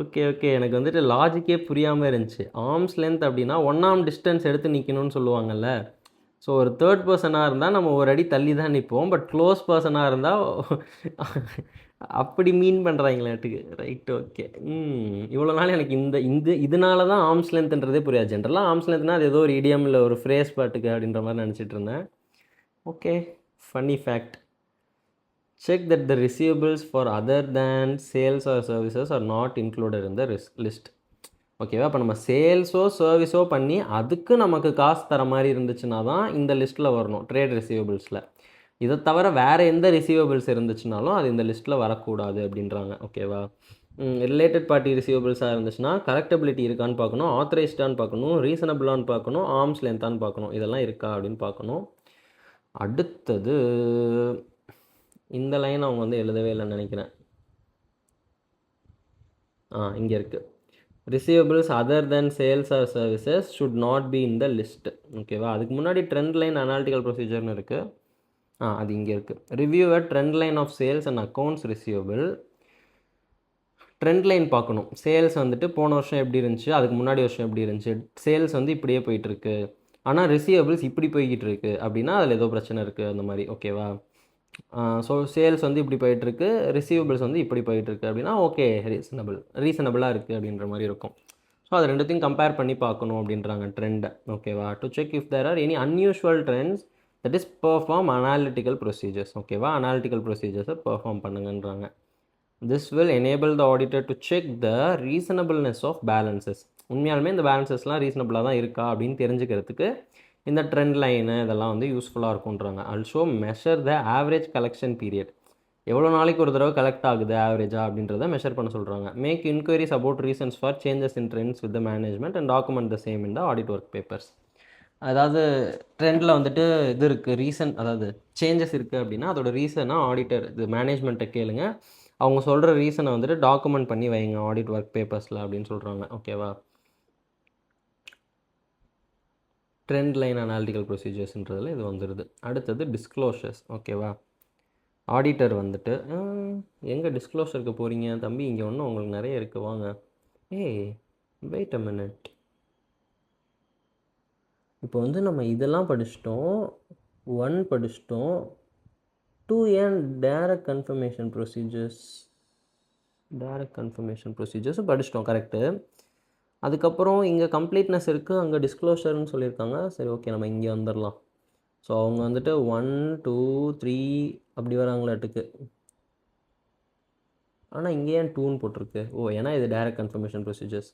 ஓகே ஓகே, எனக்கு வந்துட்டு லாஜிக்கே புரியாமல் இருந்துச்சு. ஆர்ம்ஸ் லென்த் அப்படின்னா 1 arm டிஸ்டன்ஸ் எடுத்து நிற்கணும்னு சொல்லுவாங்கல்ல. ஸோ ஒரு தேர்ட் பர்சனாக இருந்தால் நம்ம ஒரு அடி தள்ளி தான் நிற்போம். பட் க்ளோஸ் பர்சனாக இருந்தால் அப்படி மீன் பண்ணுறாங்களாட்டுக்கு. Right, okay. இவ்வளோ நாள் எனக்கு இதனால தான் ஆர்ம்ஸ் லென்த்ன்றதே புரியாது. ஜென்ரலாக ஆர்ம்ஸ் லென்த்னா அது ஏதோ ஒரு இடியம் இல்லை ஒரு ஃப்ரேஸ் பாட்டுக்கு அப்படின்ற மாதிரி நினச்சிட்டு இருந்தேன். Okay, funny fact. Check that the receivables for other than sales or services are not included in the list. ஓகேவா? அப்போ நம்ம சேல்ஸோ சர்வீஸோ பண்ணி அதுக்கு நமக்கு காசு தர மாதிரி இருந்துச்சுன்னா தான் இந்த லிஸ்ட்டில் வரணும், ட்ரேட் ரிசீவபிள்ஸில். இதை தவிர வேறு எந்த ரிசீவபிள்ஸ் இருந்துச்சுனாலும் அது இந்த லிஸ்ட்டில் வரக்கூடாது அப்படின்றாங்க. ஓகேவா? ரிலேட்டட் பார்ட்டி ரிசீவபிள்ஸாக இருந்துச்சுன்னா கரெக்டபிலிட்டி இருக்கான்னு பார்க்கணும், ஆத்தரைஸ்டான்னு பார்க்கணும், ரீசனபிளான்னு பார்க்கணும், ஆர்ம்ஸ் லென்த்தான்னு பார்க்கணும். இதெல்லாம் இருக்கா அப்படின்னு பார்க்கணும். அடுத்தது இந்த லைன் அவங்க வந்து எழுதவே இல்லைன்னு நினைக்கிறேன். இங்கே இருக்குது. Receivables other than sales or services should not be in the list. ஓகேவா? அதுக்கு முன்னாடி ட்ரெண்ட் லைன் அனாலிட்டிக்கல் ப்ரொசீஜர்னு இருக்குது. அது இங்கே இருக்குது. Review a trend line of sales and accounts receivable. Trend line பார்க்கணும். சேல்ஸ் வந்துட்டு போன வருஷம் எப்படி இருந்துச்சு, அதுக்கு முன்னாடி வருஷம் எப்படி இருந்துச்சு. சேல்ஸ் வந்து இப்படியே போயிட்டுருக்கு, ஆனால் ரிசீவபிள்ஸ் இப்படி போய்கிட்டு இருக்கு அப்படின்னா அதில் ஏதோ பிரச்சனை இருக்குது அந்த மாதிரி. ஓகேவா? ஸோ சேல்ஸ் வந்து இப்படி போயிட்டுருக்கு, ரிசீவபிள்ஸ் வந்து இப்படி போயிட்டுருக்கு அப்படின்னா ஓகே, ரீசனபிளாக இருக்குது அப்படின்ற மாதிரி இருக்கும். ஸோ அது ரெண்டுத்தையும் கம்பேர் பண்ணி பார்க்கணும் அப்படின்றாங்க ட்ரெண்டை. ஓகேவா? To check if there are any unusual trends that is perform analytical procedures. ஓகேவா? அனாலிட்டிக்கல் ப்ரொசீஜர்ஸை பெர்ஃபார்ம் பண்ணுங்கன்றாங்க. This will enable the auditor to check the reasonableness of balances. உண்மையாலுமே இந்த பேலன்சஸ்லாம் ரீசனபிளாக தான் இருக்கா அப்படின்னு தெரிஞ்சுக்கிறதுக்கு இந்த ட்ரெண்ட் லைனு இதெல்லாம் வந்து யூஸ்ஃபுல்லாக இருக்குன்றாங்க. Also measure the average collection period. எவ்வளோ நாளைக்கு ஒரு தடவை கலெக்ட் ஆகுது ஆவரேஜா அப்படின்றத மெஷர் பண்ண சொல்கிறாங்க. Make inquiries about reasons for changes in trends with the management and document the same in the audit work papers. அதாவது ட்ரெண்டில் வந்துட்டு இது இருக்குது, ரீசன், அதாவது சேஞ்சஸ் இருக்குது அப்படின்னா அதோட ரீசனாக ஆடிட்டர் இது மேனேஜ்மெண்ட்டை கேளுங்க, அவங்க சொல்கிற ரீசனை வந்துட்டு டாக்குமெண்ட் பண்ணி வைங்க ஆடிட் ஒர்க் பேப்பர்ஸில் அப்படின்னு சொல்கிறாங்க. ஓகேவா? ட்ரெண்ட் லைன் அனாலிட்டிக்கல் ப்ரொசீஜர்ஸ்ன்றதில் இது வந்துடுது. அடுத்தது டிஸ்க்ளோஷர்ஸ். ஓகேவா? ஆடிட்டர் வந்துட்டு எங்கே டிஸ்க்ளோஷருக்கு போகிறீங்க தம்பி, இங்கே ஒன்றும் உங்களுக்கு நிறைய இருக்குது வாங்க. Wait a minute. இப்போ வந்து நம்ம இதெல்லாம் படிச்சிட்டோம், 1 படிச்சிட்டோம், 2 ஏன் டைரக்ட் கன்ஃபர்மேஷன் ப்ரொசீஜர்ஸும் படிச்சிட்டோம். கரெக்டு. அதுக்கப்புறம் இங்கே கம்ப்ளீட்னஸ் இருக்குது, அங்கே டிஸ்க்ளோஷர்னு சொல்லியிருக்காங்க. சரி, ஓகே, நம்ம இங்கே வந்துடலாம். ஸோ அவங்க வந்துட்டு 1 2 3 அப்படி வராங்களாட்டுக்கு. ஆனால் இங்கே ஏன் 2ன்னு போட்டிருக்கு? ஏன்னா இது டைரக்ட் கன்ஃபர்மேஷன் ப்ரொசீஜர்ஸ்.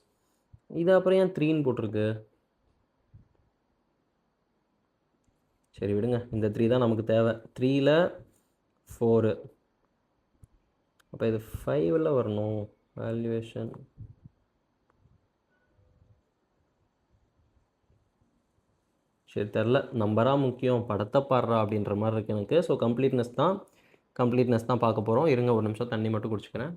இது அப்புறம் ஏன் 3ன்னு போட்டிருக்கு? சரி விடுங்க, இந்த 3 தான் நமக்கு தேவை. 3ல் 4, அப்போ இது 5ல் வரணும். வேல்யூவேஷன் சரி தெரில, நம்பராக முக்கியம், படத்தை பாடுறா அப்படின்ற மாதிரி இருக்குது எனக்கு. ஸோ கம்ப்ளீட்னஸ் தான் பார்க்க போகிறோம். இருங்க, ஒரு நிமிஷம் தண்ணி மட்டும் குடிச்சுக்கிறேன்.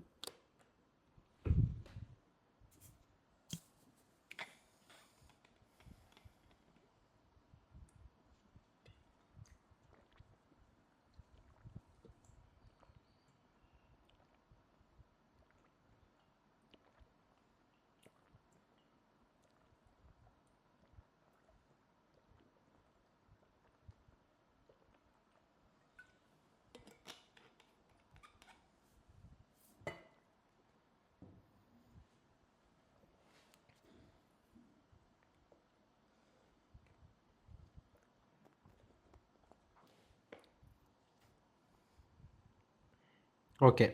ஓகே.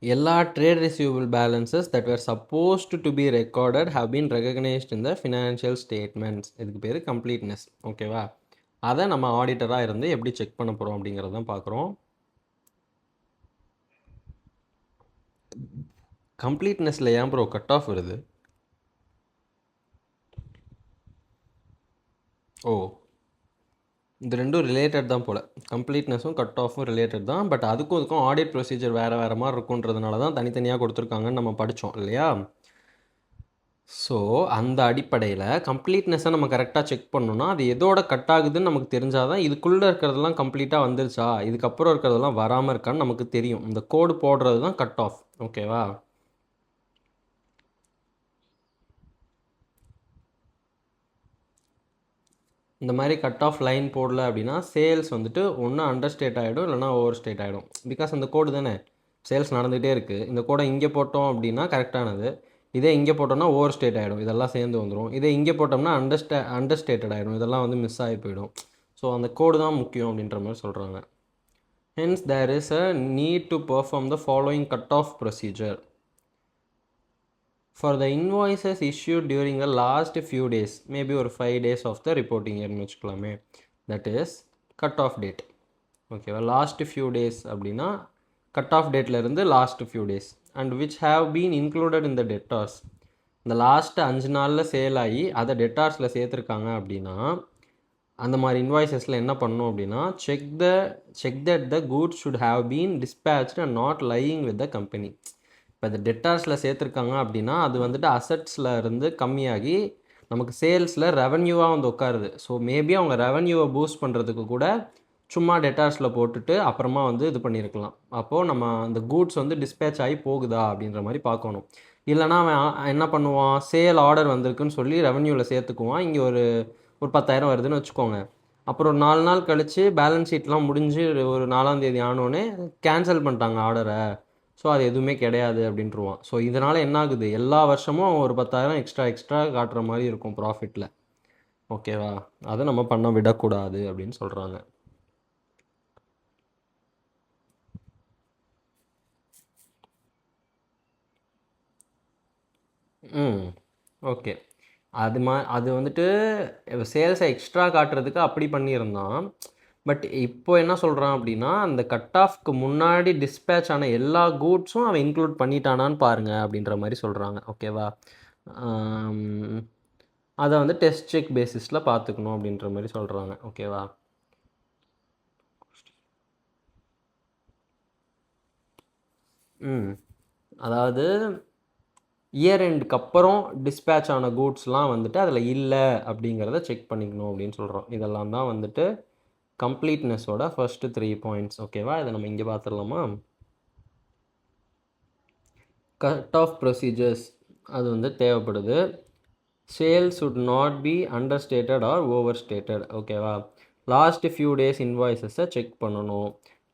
எல்லா trade receivable balances that were supposed to be recorded have been recognized in the financial statements. இதுக்கு பேர் கம்ப்ளீட்னஸ். ஓகேவா? அதை நம்ம ஆடிட்டராக இருந்து எப்படி செக் பண்ண போகிறோம் அப்படிங்கிறத தான் பார்க்குறோம். கம்ப்ளீட்னஸில் ஏன் ப்ரோ கட் ஆஃப் வருது? ஓ, இது ரெண்டும் ரிலேட்டட் தான் போல். கம்ப்ளீட்னஸும் கட் ஆஃபும் ரிலேட்டட் தான். பட் அதுக்கும் ஆடிட் ப்ரொசீஜர் வேறு வேறு மாதிரி இருக்குன்றதுனால தான் தனித்தனியாக கொடுத்துருக்காங்கன்னு நம்ம படித்தோம் இல்லையா? ஸோ அந்த அடிப்படையில் கம்ப்ளீட்னஸை நம்ம கரெக்டாக செக் பண்ணணும்னா அது எதோட கட் ஆகுதுன்னு நமக்கு தெரிஞ்சால் தான் இதுக்குள்ளே இருக்கிறதெல்லாம் கம்ப்ளீட்டாக வந்துருச்சா, இதுக்கப்புறம் இருக்கிறதெல்லாம் வராமல் இருக்கான்னு நமக்கு தெரியும். இந்த கோடு போடுறது தான் கட் ஆஃப். ஓகேவா? இந்த மாதிரி கட் ஆஃப் லைன் போடல அப்படின்னா சேல்ஸ் வந்துட்டு ஒன்று அண்டர் ஸ்டேட் ஆகிடும், இல்லைனா ஓவர் ஸ்டேட் ஆகிடும். பிகாஸ் அந்த கோடு தானே சேல்ஸ் நடந்துகிட்டே இருக்குது. இந்த கோடை இங்கே போட்டோம் அப்படின்னா கரெக்டானது, இதே இங்கே போட்டோம்னா ஓவர் ஸ்டேட் ஆகிடும், இதெல்லாம் சேர்ந்து வந்துடும். இதே இங்கே போட்டோம்னா அண்டர் ஸ்டேட்டட் ஆகிடும், இதெல்லாம் வந்து மிஸ் ஆகி போயிடும். ஸோ அந்த கோடு தான் முக்கியம் அப்படின்ற மாதிரி சொல்கிறாங்க. Hence there is a need to perform the following cut off procedure for the invoices issued during the last few days, maybe ஒரு 5 days of the reporting year வச்சுக்கலாமே, that is cut off date. ஓகேவா? லாஸ்ட் ஃபியூ டேஸ் அப்படின்னா கட் ஆஃப் டேட்லேருந்து last few days and which have been included in the debtors. இந்த லாஸ்ட்டு 5 நாளில் சேல் ஆகி அதை டெட்டார்ஸில் சேர்த்துருக்காங்க அப்படின்னா அந்த மாதிரி இன்வாய்ஸஸில் என்ன பண்ணணும் அப்படின்னா check that the goods should have been dispatched and not lying with the company. இப்போ இந்த டெட்டார்ஸில் சேர்த்துருக்காங்க அப்படின்னா அது வந்துட்டு அசட்ஸில் இருந்து கம்மியாகி நமக்கு சேல்ஸில் ரெவன்யூவாக வந்து உட்காருது. ஸோ மேபி அவங்க ரெவன்யூவை பூஸ்ட் பண்ணுறதுக்கு கூட சும்மா டெட்டார்ஸில் போட்டுட்டு அப்புறமா வந்து இது பண்ணியிருக்கலாம். அப்போது நம்ம அந்த கூட்ஸ் வந்து டிஸ்பேச் ஆகி போகுதா அப்படின்ற மாதிரி பார்க்கணும். இல்லைனா அவன் என்ன பண்ணுவான், சேல் ஆர்டர் வந்திருக்குன்னு சொல்லி ரெவன்யூவில் சேர்த்துக்குவான். இங்கே ஒரு 10,000 வருதுன்னு வச்சுக்கோங்க. அப்புறம் ஒரு 4 நாள் கழித்து பேலன்ஸ் ஷீட்லாம் முடிஞ்சு ஒரு 4ஆம் தேதி ஆனோடனே கேன்சல் பண்ணிட்டாங்க ஆர்டரை, ஸோ அது எதுவுமே கிடையாது அப்படின்ட்டுருவான். ஸோ இதனால் என்ன ஆகுது, எல்லா வருஷமும் ஒரு 10,000 எக்ஸ்ட்ரா காட்டுற மாதிரி இருக்கும் ப்ராஃபிட்டில். ஓகேவா? அதை நம்ம பண்ண விடக்கூடாது அப்படின்னு சொல்கிறாங்க. ஓகே. அது வந்துட்டு சேல்ஸை எக்ஸ்ட்ரா காட்டுறதுக்கு அப்படி பண்ணியிருந்தான். பட் இப்போ என்ன சொல்கிறான் அப்படின்னா அந்த கட் ஆஃப்க்கு முன்னாடி டிஸ்பேச் ஆன எல்லா கூட்ஸும் அவன் இன்க்ளூட் பண்ணிட்டானான்னு பாருங்கள் அப்படின்ற மாதிரி சொல்கிறாங்க. ஓகேவா? அதை வந்து டெஸ்ட் செக் பேசிஸில் பார்த்துக்கணும் அப்படின்ற மாதிரி சொல்கிறாங்க. ஓகேவா? அதாவது இயர் எண்டுக்கு அப்புறம் டிஸ்பேச் ஆன கூட்ஸ்லாம் வந்துட்டு அதில் இல்லை அப்படிங்கிறத செக் பண்ணிக்கணும் அப்படின்னு சொல்கிறோம். இதெல்லாம் தான் வந்துட்டு கம்ப்ளீட்னஸோட ஃபர்ஸ்ட்டு 3 பாயிண்ட்ஸ். ஓகேவா? இதை நம்ம இங்கே பார்த்துடலாமா? கட் ஆஃப் ப்ரொசீஜர்ஸ் அது வந்து தேவைப்படுது. Sales should not be understated or overstated. ஓகேவா? லாஸ்ட் ஃபியூ டேஸ் இன்வாய்ஸஸை செக் பண்ணணும்.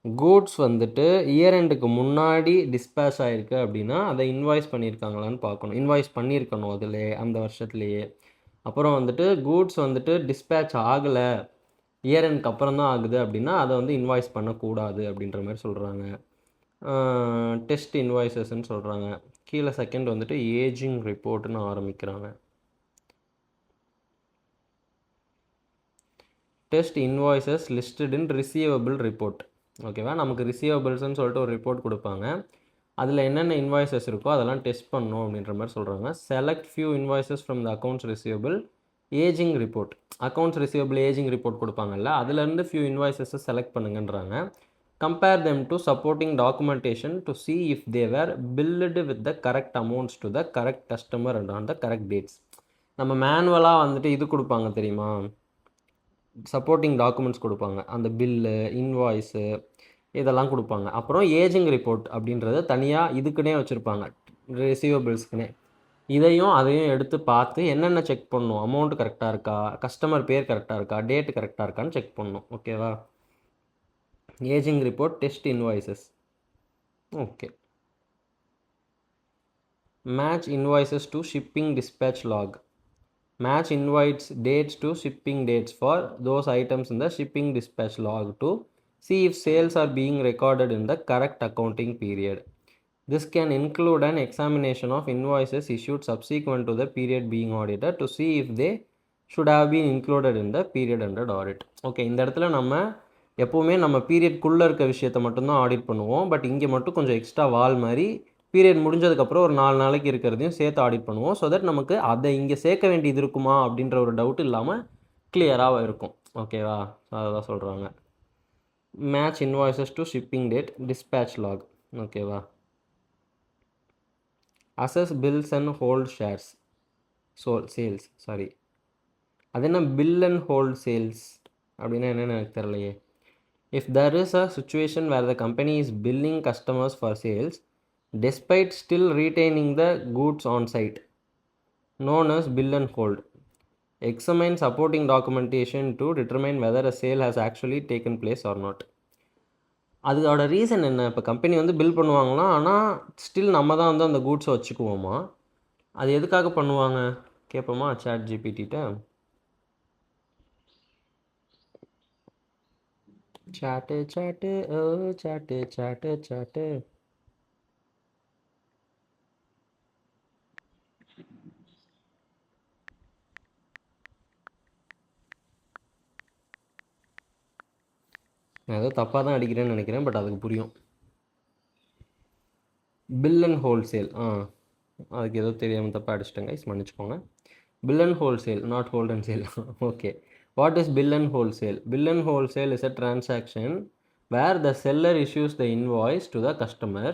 கூட்ஸ் வந்துட்டு இயர் எண்டுக்கு முன்னாடி டிஸ்பேச் ஆகிருக்கு அப்படின்னா அதை இன்வாய்ஸ் பண்ணியிருக்காங்களான்னு பார்க்கணும். இன்வாய்ஸ் பண்ணியிருக்கணும் அதில் அந்த வருஷத்துலேயே. அப்புறம் வந்துட்டு கூட்ஸ் வந்துட்டு டிஸ்பேச் ஆகலை, இயர் எண்டுக்கு அப்புறம் தான் ஆகுது அப்படின்னா அதை வந்து இன்வாய்ஸ் பண்ணக்கூடாது அப்படின்ற மாதிரி சொல்கிறாங்க. டெஸ்ட் இன்வாய்ஸஸ்ன்னு சொல்கிறாங்க. கீழே செகண்ட் வந்துட்டு ஏஜிங் ரிப்போர்ட்னு ஆரம்பிக்கிறாங்க. டெஸ்ட் இன்வாய்ஸஸ் லிஸ்டட் இன் ரிசீவபிள் ரிப்போர்ட். ஓகேவா? நமக்கு ரிசீவபிள்ஸ்ன்னு சொல்லிட்டு ஒரு ரிப்போர்ட் கொடுப்பாங்க. அதில் என்னென்ன இன்வாய்ஸஸ் இருக்கோ அதெல்லாம் டெஸ்ட் பண்ணணும் அப்படின்ற மாதிரி சொல்கிறாங்க. Select few invoices from the accounts receivable ageing report. Accounts receivable ageing report கொடுப்பாங்கல்ல, அதுலேருந்து ஃபியூ இன்வாய்ஸஸை செலக்ட் பண்ணுங்கன்றாங்க. Compare them to supporting documentation to see if they were billed with the correct amounts to the correct customer and on the correct dates. நம்ம மேனுவலாக வந்துட்டு இது கொடுப்பாங்க தெரியுமா, சப்போர்ட்டிங் டாக்குமெண்ட்ஸ் கொடுப்பாங்க, அந்த பில்லு இன்வாய்ஸு இதெல்லாம் கொடுப்பாங்க. அப்புறம் ஏஜிங் ரிப்போர்ட் அப்படின்றத தனியாக இதுக்குன்னே வச்சுருப்பாங்க, ரிசீவபிள்ஸ்க்குனே. அதையும் எடுத்து பார்த்து என்னென்ன செக் பண்ணணும், அமௌண்ட் கரெக்டாக இருக்கா, கஸ்டமர் பேர் கரெக்டாக இருக்கா, டேட்டு கரெக்டாக இருக்கான்னு செக் பண்ணணும். ஓகேவா? Ageing report, test invoices. Okay. Match invoices to shipping dispatch log. Match invoice dates to shipping dates for those items in the shipping dispatch log to See if sales are being recorded in the correct accounting period. This can include an examination of invoices issued subsequent to the period being audited to see if they should have been included in the period under audit. Okay, இந்த இடத்துல நம்ம எப்போவுமே நம்ம பீரியட்குள்ளே இருக்க விஷயத்தை மட்டும்தான் ஆடிட் பண்ணுவோம். பட் இங்கே மட்டும் கொஞ்சம் எக்ஸ்ட்ரா வால் மாதிரி பீரியட் முடிஞ்சதுக்கப்புறம் ஒரு 4 நாளைக்கு இருக்கிறதையும் சேர்த்து ஆடிட் பண்ணுவோம். ஸோ தட் நமக்கு அதை இங்கே சேர்க்க வேண்டியது இருக்குமா அப்படின்ற ஒரு டவுட் இல்லாமல் கிளியராக இருக்கும். ஓகேவா? அதை தான் சொல்கிறாங்க. Match invoices to shipping date, dispatch log. ஓகேவா? Assess bills and hold shares sales. Sorry, அது என்ன பில் அண்ட் ஹோல்ட் சேல்ஸ் அப்படின்னா என்னென்னு எனக்கு தெரியலையே. If there is a situation where the company is billing customers for sales despite still retaining the goods on site, known as bill and hold, examine supporting documentation to determine whether a sale has actually taken place or not. அதோட ரீசன் என்ன? இப்போ கம்பெனி வந்து பில் பண்ணுவாங்களாம், ஆனால் ஸ்டில் நம்ம தான் வந்து அந்த கூட்ஸை வச்சுக்குவோமா? அது எதுக்காக பண்ணுவாங்க கேட்போமா சாட் ஜிபிடிட்ட? சாட்டு சாட்டு ஓ சாட்டு சாட்டு சாட்டு. நான் ஏதோ தப்பாக தான் அடிக்கிறேன்னு நினைக்கிறேன், பட் அதுக்கு புரியும். பில் அண்ட் ஹோல்சேல், அதுக்கு ஏதோ தெரியாமல் தப்பாக அடிச்சிட்டேங்க, மன்னிச்சுக்கோங்க. Bill and wholesale, not hold and sale. Okay, what is bill and wholesale? Bill and wholesale is a transaction where the seller issues the invoice to the customer.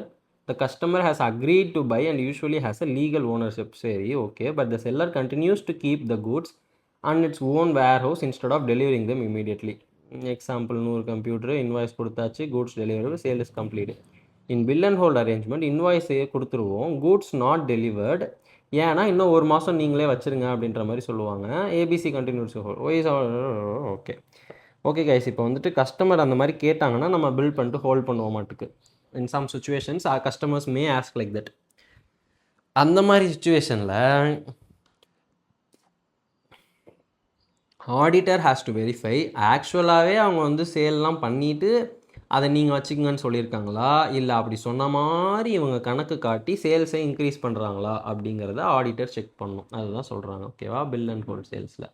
The customer has agreed to buy and usually has a legal ownership. சரி, okay, but the seller continues to keep the goods on its own warehouse instead of delivering them immediately. Example, 100 computer invoice கொடுத்தாச்சு, goods delivered, sale is completed. In bill and hold arrangement, invoice கொடுத்துருவோம், goods not delivered, ஏன்னா இன்னும் ஒரு மாதம் நீங்களே வச்சுருங்க அப்படின்ற மாதிரி சொல்லுவாங்க. ABC continues hold wise. Okay okay guys, இப்போ வந்துட்டு கஸ்டமர் அந்த மாதிரி கேட்டாங்கன்னா நம்ம பில் பண்ணிட்டு ஹோல்ட் பண்ணுவோம் மாட்டுக்கு. In some situations customers may ask like that. அந்த மாதிரி சுச்சுவேஷனில் ஆடிட்டர் ஹேஸ் டு வெரிஃபை ஆக்சுவலாகவே அவங்க வந்து சேல்லாம் பண்ணிவிட்டு அதை நீங்கள் வச்சுக்கங்கன்னு சொல்லியிருக்காங்களா, இல்லை அப்படி சொன்ன மாதிரி இவங்க கணக்கு காட்டி சேல்ஸை இன்க்ரீஸ் பண்ணுறாங்களா அப்படிங்கிறத ஆடிட்டர் செக் பண்ணணும். அதுதான் சொல்கிறாங்க. ஓகேவா? பில் அண்ட் ஹோல்ட் சேல்ஸில்.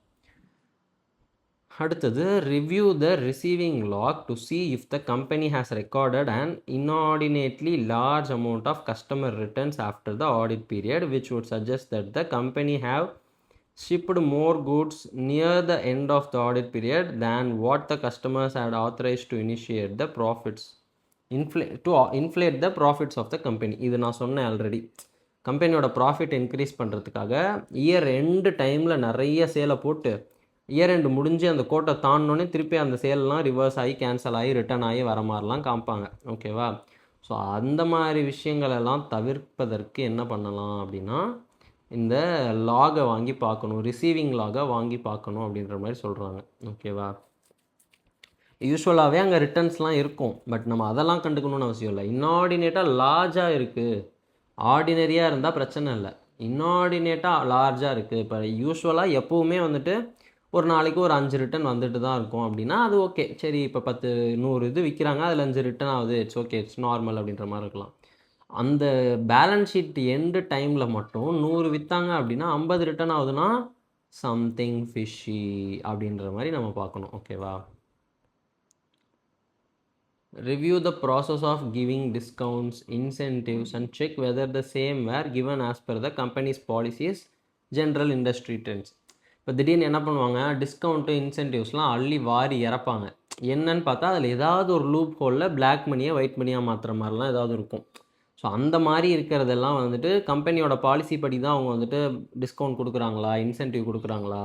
அடுத்தது, review the receiving log to see if the company has recorded an inordinately large amount of customer returns after the audit period, which would suggest that the company have shipped more goods near the end of the audit period than what the customers had authorized to initiate the profits, inflate the profits of the company. இது நான் சொன்னேன் ஆல்ரெடி. கம்பெனியோட ப்ராஃபிட் இன்க்ரீஸ் பண்ணுறதுக்காக இயர் எண்டு டைமில் நிறைய சேலை போட்டு இயர் எண்டு முடிஞ்சு அந்த கோட்டை தாண்டினோடனே திருப்பி அந்த சேல்லாம் ரிவர்ஸ் ஆகி கேன்சல் ஆகி ரிட்டர்ன் ஆகி வர மாதிரிலாம் காமிப்பாங்க. ஓகேவா? ஸோ அந்த மாதிரி விஷயங்களெல்லாம் தவிர்ப்பதற்கு என்ன பண்ணலாம் அப்படின்னா, இந்த லாகை வாங்கி பார்க்கணும், ரிசீவிங் லாகை வாங்கி பார்க்கணும் அப்படின்ற மாதிரி சொல்கிறாங்க. ஓகேவா? யூஸ்வலாகவே அங்கே ரிட்டர்ன்ஸ்லாம் இருக்கும், பட் நம்ம அதெல்லாம் கண்டுக்கணும்னு அவசியம் இல்லை. இன்னார்டினேட்டாக லார்ஜாக இருக்குது, ஆர்டினரியாக இருந்தால் பிரச்சனை இல்லை. இன்னார்டினேட்டாக லார்ஜாக இருக்குது, இப்போ யூஸ்வலாக எப்போவுமே வந்துட்டு ஒரு நாளைக்கு ஒரு 5 ரிட்டன் வந்துட்டு தான் இருக்கும் அப்படின்னா அது ஓகே. சரி, இப்போ 100 இது விற்கிறாங்க, அதில் 5 ரிட்டன் ஆகுது, இட்ஸ் ஓகே, இட்ஸ் நார்மல் அப்படின்ற மாதிரி இருக்கலாம். அந்த பேலன்ஸ் ஷீட் எண்டு டைமில் மட்டும் 100 விற்றாங்க அப்படின்னா 50 ரிட்டர்ன் ஆகுதுன்னா சம்திங் ஃபிஷ்ஷி அப்படின்ற மாதிரி நம்ம பார்க்கணும். ஓகேவா? Review the process of giving discounts, incentives and check whether the same were given as per the company's policies, general industry trends. இப்போ திடீர்னு என்ன பண்ணுவாங்க, டிஸ்கவுண்ட்டு இன்சென்டிவ்ஸ்லாம் அள்ளி வாரி இறப்பாங்க. என்னன்னு பார்த்தா அதில் ஏதாவது ஒரு லூப் ஹோலில் பிளாக் மணியை ஒயிட் மணியாக மாற்றுற மாதிரிலாம் ஏதாவது இருக்கும். ஸோ அந்த மாதிரி இருக்கிறதெல்லாம் வந்துட்டு கம்பெனியோட பாலிசி படி தான் அவங்க வந்துட்டு டிஸ்கவுண்ட் கொடுக்குறாங்களா, இன்சென்டிவ் கொடுக்குறாங்களா,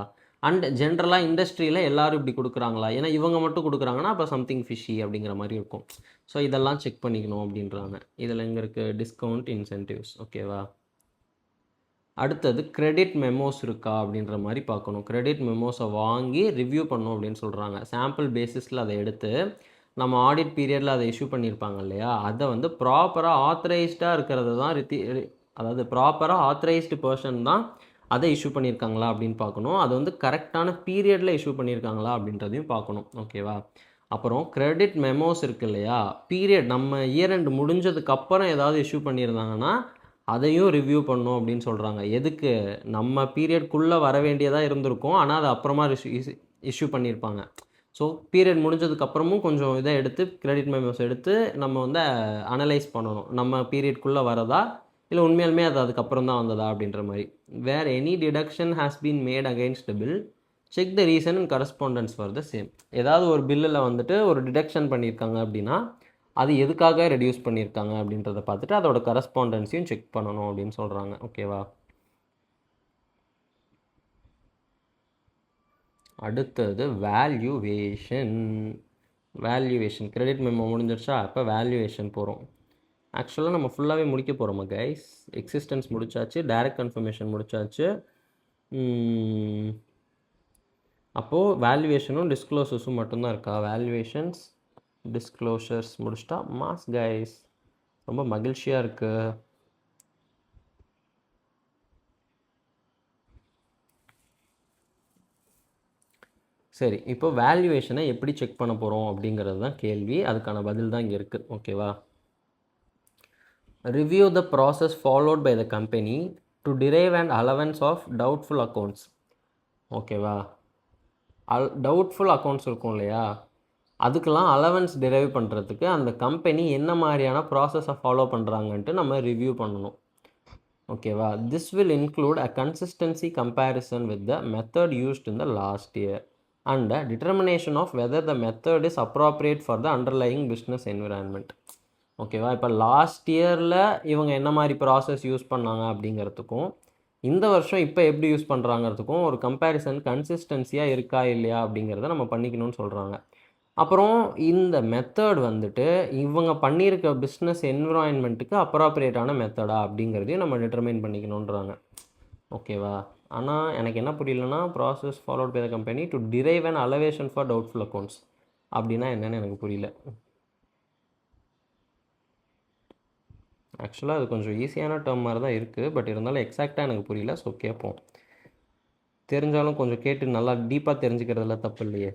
அண்ட் ஜென்ரலாக இண்டஸ்ட்ரியில் எல்லோரும் இப்படி கொடுக்குறாங்களா, ஏன்னா இவங்க மட்டும் கொடுக்குறாங்கன்னா அப்போ சம்திங் ஃபிஷி அப்படிங்கிற மாதிரி இருக்கும். ஸோ இதெல்லாம் செக் பண்ணிக்கணும் அப்படின்றாங்க. இதில் எங்கே இருக்குது டிஸ்கவுண்ட், இன்சென்டிவ்ஸ். ஓகேவா? அடுத்தது கிரெடிட் மெமோஸ் இருக்கா அப்படின்ற மாதிரி பார்க்கணும். கிரெடிட் மெமோஸை வாங்கி ரிவ்யூ பண்ணணும் அப்படின்னு சொல்கிறாங்க. சாம்பிள் பேசிஸில் அதை எடுத்து நம்ம ஆடிட் பீரியடில் அதை இஷ்யூ பண்ணியிருப்பாங்க இல்லையா, அதை வந்து ப்ராப்பராக ஆத்தரைஸ்டாக இருக்கிறது தான் அதாவது ப்ராப்பராக ஆத்தரைஸ்டு பர்சன் தான் அதை இஷ்யூ பண்ணியிருக்காங்களா அப்படின்னு பார்க்கணும். அது வந்து கரெக்டான பீரியடில் இஷ்யூ பண்ணியிருக்காங்களா அப்படின்றதையும் பார்க்கணும். ஓகேவா? அப்புறம் கிரெடிட் மெமோஸ் இருக்கு இல்லையா, பீரியட் நம்ம இயர் எண்ட் முடிஞ்சதுக்கப்புறம் ஏதாவது இஷ்யூ பண்ணியிருந்தாங்கன்னா அதையும் ரிவ்யூ பண்ணணும் அப்படின்னு சொல்கிறாங்க. எதுக்கு? நம்ம பீரியட்குள்ளே வர வேண்டியதாக இருந்திருக்கும், ஆனால் அது அப்புறமா இஷ்யூ பண்ணியிருப்பாங்க. ஸோ பீரியட் முடிஞ்சதுக்கப்புறமும் கொஞ்சம் இதை எடுத்து கிரெடிட் மெமோஸ் எடுத்து நம்ம வந்து அனலைஸ் பண்ணணும். நம்ம பீரியட்குள்ளே வரதா இல்லை உண்மையாலுமே அது அதுக்கப்புறம் தான் வந்ததா அப்படின்ற மாதிரி. Where any deduction has been made against bill, check the reason and correspondence for the same. ஏதாவது ஒரு பில்லில் வந்துட்டு ஒரு டிடக்ஷன் பண்ணியிருக்காங்க அப்படின்னா அது எதுக்காக ரெடியூஸ் பண்ணியிருக்காங்க அப்படின்றத பார்த்துட்டு அதோட கரஸ்பாண்டன்ஸையும் செக் பண்ணணும் அப்படின்னு சொல்கிறாங்க. ஓகேவா? அடுத்தது வேல்யூவேஷன். வேல்யூவேஷன் கிரெடிட் மெமோ முடிஞ்சிருச்சா? அப்போ வேல்யூவேஷன் போகிறோம். ஆக்சுவலாக நம்ம ஃபுல்லாகவே முடிக்க போகிறோமா கைஸ்? எக்ஸிஸ்டன்ஸ் முடிச்சாச்சு, டைரக்ட் கன்ஃபர்மேஷன் முடிச்சாச்சு. அப்போது வேல்யூவேஷனும் டிஸ்க்ளோசர்ஸும் மட்டும்தான் இருக்கா? வேல்யூவேஷன்ஸ் டிஸ்க்ளோஷர்ஸ் முடிச்சிட்டா மாஸ் கைஸ். ரொம்ப மகிழ்ச்சியாக இருக்குது. சரி, இப்போ வேல்யூவேஷனை எப்படி செக் பண்ண போகிறோம் அப்படிங்கிறது தான் கேள்வி. அதுக்கான பதில் தான் இங்கே இருக்குது. ஓகேவா? Review the process followed by the company to drive and allowance of doubtful accounts. ஓகேவா? டவுட்ஃபுல் அக்கௌண்ட்ஸ் இருக்கும் இல்லையா, அதுக்கெல்லாம் அலவன்ஸ் டிரைவ் பண்ணுறதுக்கு அந்த கம்பெனி என்ன மாதிரியான ப்ராசஸை ஃபாலோ பண்ணுறாங்கன்ட்டு நம்ம ரிவ்யூ பண்ணணும். ஓகேவா? This will include a consistency comparison with the method used in the last year and a determination of whether the method is appropriate for the underlying business environment. ஓகேவா? இப்போ லாஸ்ட் இயரில் இவங்க என்ன மாதிரி ப்ராசஸ் யூஸ் பண்ணாங்க அப்படிங்கிறதுக்கும் இந்த வருஷம் இப்போ எப்படி யூஸ் பண்ணுறாங்கிறதுக்கும் ஒரு கம்பேரிசன் கன்சிஸ்டன்சியாக இருக்கா இல்லையா அப்படிங்கிறத நம்ம பண்ணிக்கணும்னு சொல்கிறாங்க. அப்புறம் இந்த மெத்தட் வந்துட்டு இவங்க பண்ணியிருக்க பிஸ்னஸ் என்விரான்மெண்ட்டுக்கு அப்ராப்ரியேட்டான மெத்தடா அப்படிங்கிறதையும் நம்ம டிட்டர்மைன் பண்ணிக்கணுன்றாங்க. ஓகேவா? ஆனால் எனக்கு என்ன புரியலன்னா, process followed by the company to drive and அலவேஷன் ஃபார் டவுட்ஃபுல் அக்கௌண்ட்ஸ் அப்படின்னா என்னென்னு எனக்கு புரியல. ஆக்சுவலாக அது கொஞ்சம் ஈஸியான டேர்ம் மாதிரி தான் இருக்குது, பட் இருந்தாலும் எக்ஸாக்டாக எனக்கு புரியல. ஸோ கேட்போம். தெரிஞ்சாலும் கொஞ்சம் கேட்டு நல்லா டீப்பாக தெரிஞ்சுக்கிறதுல தப்பு இல்லையே.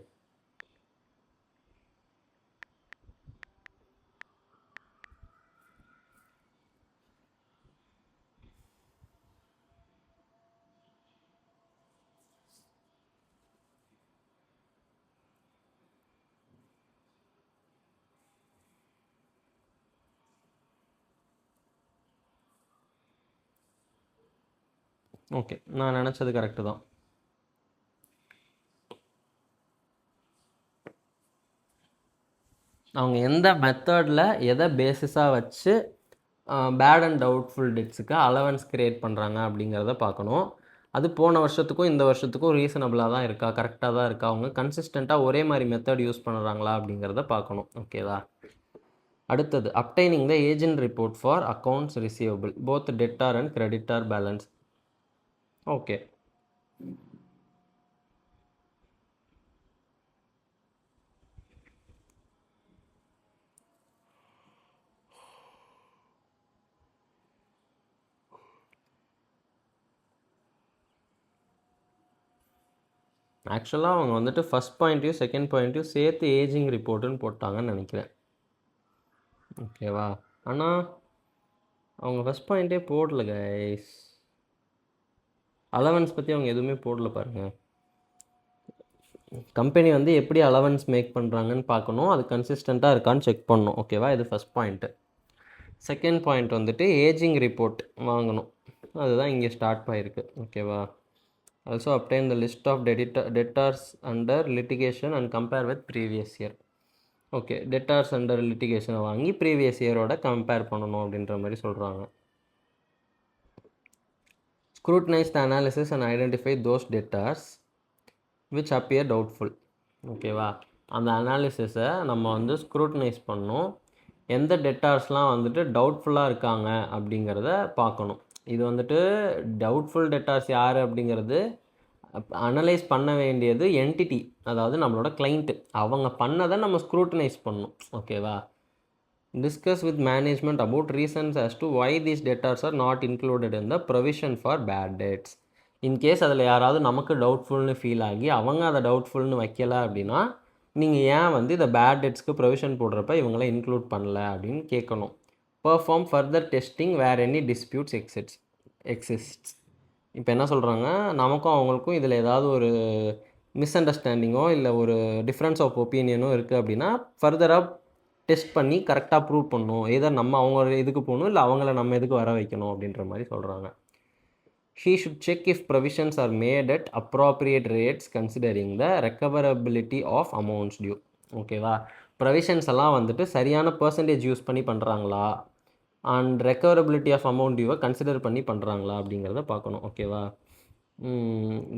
ஓகே, நான் நினச்சது கரெக்டு தான். அவங்க எந்த மெத்தடில் எதை பேசிஸாக வச்சு பேட் அண்ட் டவுட்ஃபுல் டெட்ஸுக்கு அலவன்ஸ் க்ரியேட் பண்ணுறாங்க அப்படிங்கிறத பார்க்கணும். அது போன வருஷத்துக்கும் இந்த வருஷத்துக்கும் ரீசனபிளாக தான் இருக்கா, கரெக்டாக தான் இருக்கா, அவங்க கன்சிஸ்டண்ட்டாக ஒரே மாதிரி மெத்தட் யூஸ் பண்ணுறாங்களா அப்படிங்கிறத பார்க்கணும். ஓகேவா? அடுத்தது obtaining the agent report for accounts receivable both debtor and creditor balance. Okay, ஆக்சுவலாக அவங்க வந்துட்டு ஃபஸ்ட் பாயிண்ட்டையும் செகண்ட் பாயிண்ட்டையும் சேர்த்து ஏஜிங் ரிப்போர்ட்டுன்னு போட்டாங்கன்னு நினைக்கிறேன். ஓகேவா? ஆனால் அவங்க ஃபஸ்ட் பாயிண்ட்டே போடல கைஸ். அலவன்ஸ் பற்றி அவங்க எதுவுமே போடல பாருங்கள். கம்பெனி வந்து எப்படி அலவன்ஸ் மேக் பண்ணுறாங்கன்னு பார்க்கணும், அது கன்சிஸ்டண்ட்டாக இருக்கான்னு செக் பண்ணணும். ஓகேவா? இது ஃபஸ்ட் பாயிண்ட்டு. செகண்ட் பாயிண்ட் வந்துட்டு ஏஜிங் ரிப்போர்ட் வாங்கணும், அதுதான் இங்கே ஸ்டார்ட் ஆகிருக்கு. ஓகேவா? Also obtain the list of debtors under litigation and compare with previous year. Okay, debtors under லிட்டிகேஷனை வாங்கி ப்ரீவியஸ் இயரோட கம்பேர் பண்ணணும் அப்படின்ற மாதிரி சொல்கிறாங்க. Scrutinise the analysis and identify those debtors which appear doubtful. ஓகேவா? அந்த அனாலிசிஸை நம்ம வந்து ஸ்க்ரூட்டனைஸ் பண்ணணும், எந்த டெட்டார்ஸ்லாம் வந்துட்டு டவுட்ஃபுல்லாக இருக்காங்க அப்படிங்கிறத பார்க்கணும். இது வந்துட்டு டவுட்ஃபுல் டெட்டார்ஸ் யார் அப்படிங்கிறது அனலைஸ் பண்ண வேண்டியது என்டிட்டி, அதாவது நம்மளோட கிளைண்ட்டு. அவங்க பண்ணதை நம்ம ஸ்க்ரூட்டனைஸ் பண்ணணும். ஓகேவா? Discuss with management about reasons as to why these debtors are not included in the provision for bad debts. In case அதில் யாராவது நமக்கு டவுட்ஃபுல்னு ஃபீல் ஆகி அவங்க அதை டவுட்ஃபுல்னு வைக்கலை அப்படின்னா நீங்கள் ஏன் வந்து இதை பேட் டெட்ஸ்க்கு ப்ரொவிஷன் போடுறப்ப இவங்கள இன்க்ளூட் பண்ணல அப்படின்னு கேட்கணும். Perform further testing where any disputes exists. இப்போ என்ன சொல்கிறாங்க, நமக்கும் அவங்களுக்கும் இதில் ஏதாவது ஒரு மிஸ் அண்டர்ஸ்டாண்டிங்கோ இல்லை ஒரு டிஃப்ரென்ஸ் ஆஃப் ஒப்பீனியனோ இருக்குது அப்படின்னா ஃபர்தராக டெஸ்ட் பண்ணி கரெக்டாக ப்ரூவ் பண்ணணும். எதர் நம்ம அவங்க இதுக்கு போகணும் இல்லை அவங்கள நம்ம எதுக்கு வர வைக்கணும் அப்படின்ற மாதிரி சொல்கிறாங்க. He should check if provisions are made at appropriate rates considering the recoverability of amounts due. ஓகேவா, ப்ரொவிஷன்ஸ் எல்லாம் வந்துட்டு சரியான பர்சன்டேஜ் யூஸ் பண்ணி பண்ணுறாங்களா அண்ட் ரெக்கவரபிலிட்டி ஆஃப் அமௌண்ட் டியூவை கன்சிடர் பண்ணி பண்ணுறாங்களா அப்படிங்கிறத பார்க்கணும். ஓகேவா,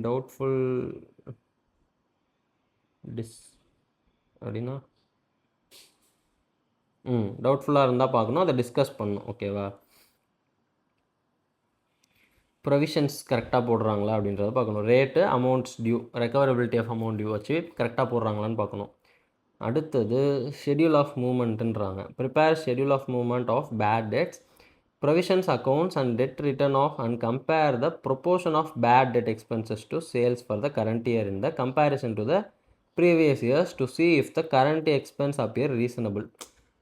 டவுட்ஃபுல் அப்படின்னா டவுட்ஃபுல்லாக இருந்தால் பார்க்கணும், அதை டிஸ்கஸ் பண்ணணும். ஓகேவா, ப்ரொவிஷன்ஸ் கரெக்டாக போடுறாங்களா அப்படின்றத பார்க்கணும். Rate, amounts due, recoverability of amount due வச்சு கரெக்டாக போடுறாங்களான்னு பார்க்கணும். அடுத்தது ஷெட்யூல் ஆஃப் மூவ்மெண்ட்டுன்றாங்க. Prepare schedule of movement of bad debts, provisions accounts and debt written off and compare the proportion of bad debt expenses to sales for the current year in the comparison to the previous years to see if the current expense appear reasonable.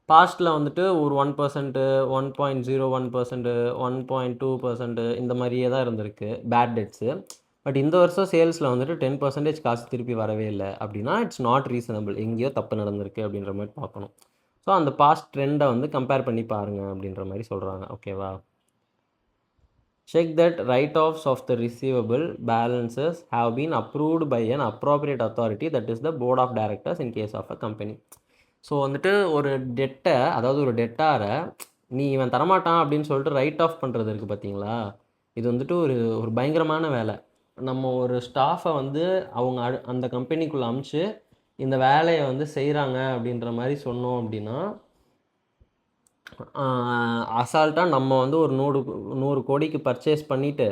பாஸ்ட்டில் வந்துட்டு ஒரு 1%, 1.01%, 1.2% இந்த மாதிரியே தான் இருந்திருக்கு பேட் டெட்ஸு. பட் இந்த வருஷம் சேல்ஸில் வந்துட்டு 10% காசு திருப்பி வரவே இல்லை அப்படின்னா இட்ஸ் நாட் ரீசனபிள், எங்கேயோ தப்பு நடந்திருக்கு அப்படின்ற மாதிரி பார்க்கணும். ஸோ அந்த பாஸ்ட் ட்ரெண்டை வந்து கம்பேர் பண்ணி பாருங்கள் அப்படின்ற மாதிரி சொல்கிறாங்க. ஓகேவா, check that write offs of the receivable balances have been approved by an appropriate authority, that is the board of directors in case of a company. So வந்துட்டு ஒரு டெட்டை, அதாவது ஒரு டெட்டாரை நீ இவன் தரமாட்டான் அப்படின்னு சொல்லிட்டு ரைட் ஆஃப் பண்ணுறது இருக்குது பார்த்தீங்களா, இது வந்துட்டு ஒரு ஒரு பயங்கரமான வேலை. நம்ம ஒரு ஸ்டாஃபை வந்து அவங்க அந்த கம்பெனிக்குள்ளே அமுச்சு இந்த வேலையை வந்து செய்கிறாங்க அப்படின்ற மாதிரி சொன்னோம் அப்படின்னா அசால்ட்டாக நம்ம வந்து ஒரு 100 கோடிக்கு பர்ச்சேஸ் பண்ணிவிட்டு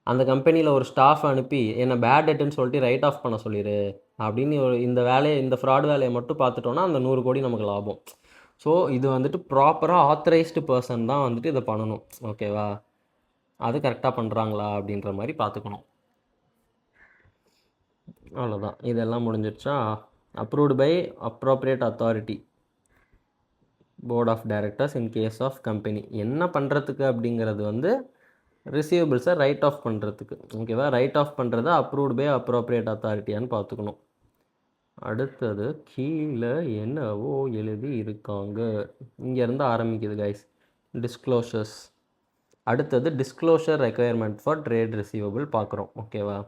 அந்த கம்பெனியில் ஒரு ஸ்டாஃப் அனுப்பி என்னை பேட் டெட்டுன்னு சொல்லிட்டு ரைட் ஆஃப் பண்ண சொல்லிடு அப்படின்னு இந்த வேலையை, இந்த ஃப்ராட் வேலையை மட்டும் பார்த்துட்டோன்னா அந்த 100 கோடி நமக்கு லாபம். ஸோ இது வந்துட்டு ப்ராப்பராக ஆத்தரைஸ்டு பர்சன் தான் வந்துட்டு இதை பண்ணணும். ஓகேவா, அது கரெக்டாக பண்ணுறாங்களா அப்படின்ற மாதிரி பார்த்துக்கணும். அவ்வளோதான், இதெல்லாம் முடிஞ்சிடுச்சா. Approved by appropriate authority, board of directors in case of company. என்ன பண்ணுறதுக்கு அப்படிங்கிறது வந்து ரிசீவபிள்ஸை ரைட் ஆஃப் பண்ணுறதுக்கு. ஓகேவா, ரைட் ஆஃப் பண்ணுறது அப்ரூவ்டு பை அப்ரோப்ரியேட் அத்தாரிட்டியான்னு பார்த்துக்கணும். அடுத்தது கீழே என்னவோ எழுதி இருக்காங்க, இங்கேருந்து ஆரம்பிக்குது கைஸ். டிஸ்க்ளோஷர்ஸ். அடுத்தது disclosure requirement for trade receivable பார்க்குறோம். ஓகேவா,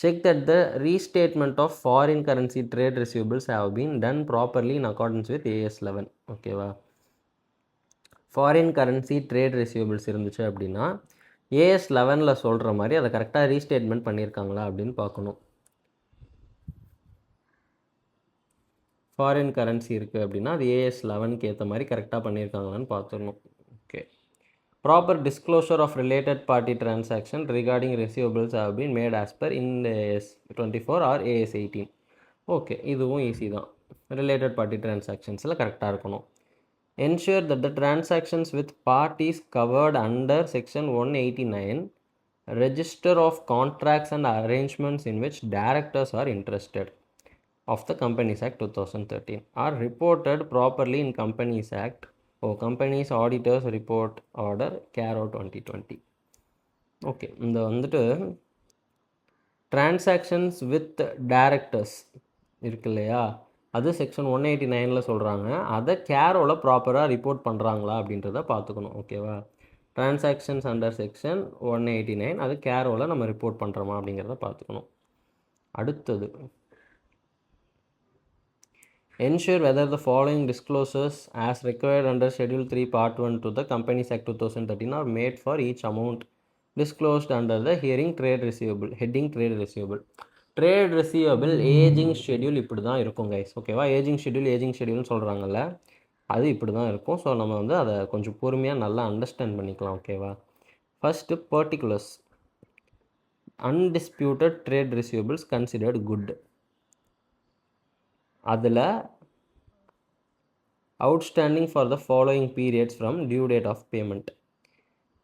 check that the restatement of foreign currency trade receivables have been done properly in accordance with AS 11. ஓகேவா, ஃபாரின் கரன்சி ட்ரேட் ரிசீவபிள்ஸ் இருந்துச்சு அப்படின்னா AS 11 சொல்கிற மாதிரி அதை கரெக்டாக ரீஸ்டேட்மெண்ட் பண்ணியிருக்காங்களா அப்படின்னு பார்க்கணும். ஃபாரின் கரன்சி இருக்குது அப்படின்னா அது AS 11 ஏற்ற மாதிரி கரெக்டாக பண்ணியிருக்காங்களான்னு பார்த்துடணும். Okay, proper disclosure of related party transaction regarding receivables have been made as per in AS 24 or AS 18. Okay, இதுவும் ஈஸி தான். ரிலேட்டட் பார்ட்டி டிரான்சாக்ஷன்ஸில் கரெக்டாக இருக்கணும். Ensure that the transactions with parties covered under Section 189, Register of Contracts and Arrangements in which directors are interested of the Companies Act 2013 are reported properly in Companies Act or Companies Auditors Report Order CARO 2020. Okay, இந்த வந்துட்டு டிரான்சாக்ஷன்ஸ் வித் டைரக்டர்ஸ் இருக்கு இல்லையா, அது செக்ஷன் 189 சொல்கிறாங்க. அதை கேரோவில் ப்ராப்பராக ரிப்போர்ட் பண்ணுறாங்களா அப்படின்றத பார்த்துக்கணும். ஓகேவா, டிரான்சாக்ஷன்ஸ் அண்டர் செக்ஷன் 189 அது கேரோவில் நம்ம ரிப்போர்ட் பண்ணுறோமா அப்படிங்கிறத பார்த்துக்கணும். அடுத்தது ensure whether the following disclosures as required under Schedule 3 Part 1 to the Companies Act 2013 are made for each amount disclosed under the hearing trade receivable heading trade receivable. Trade receivable ageing schedule இப்படி தான் இருக்கும் கைஸ். ஓகேவா, ஏஜிங் ஷெட்யூல்னு சொல்கிறாங்கல்ல, அது இப்படி தான் இருக்கும். ஸோ நம்ம வந்து அதை கொஞ்சம் பொறுமையாக நல்லா அண்டர்ஸ்டாண்ட் பண்ணிக்கலாம். ஓகேவா, first particulars. Undisputed trade receivables considered good. அதில் outstanding for the following periods from due date of payment.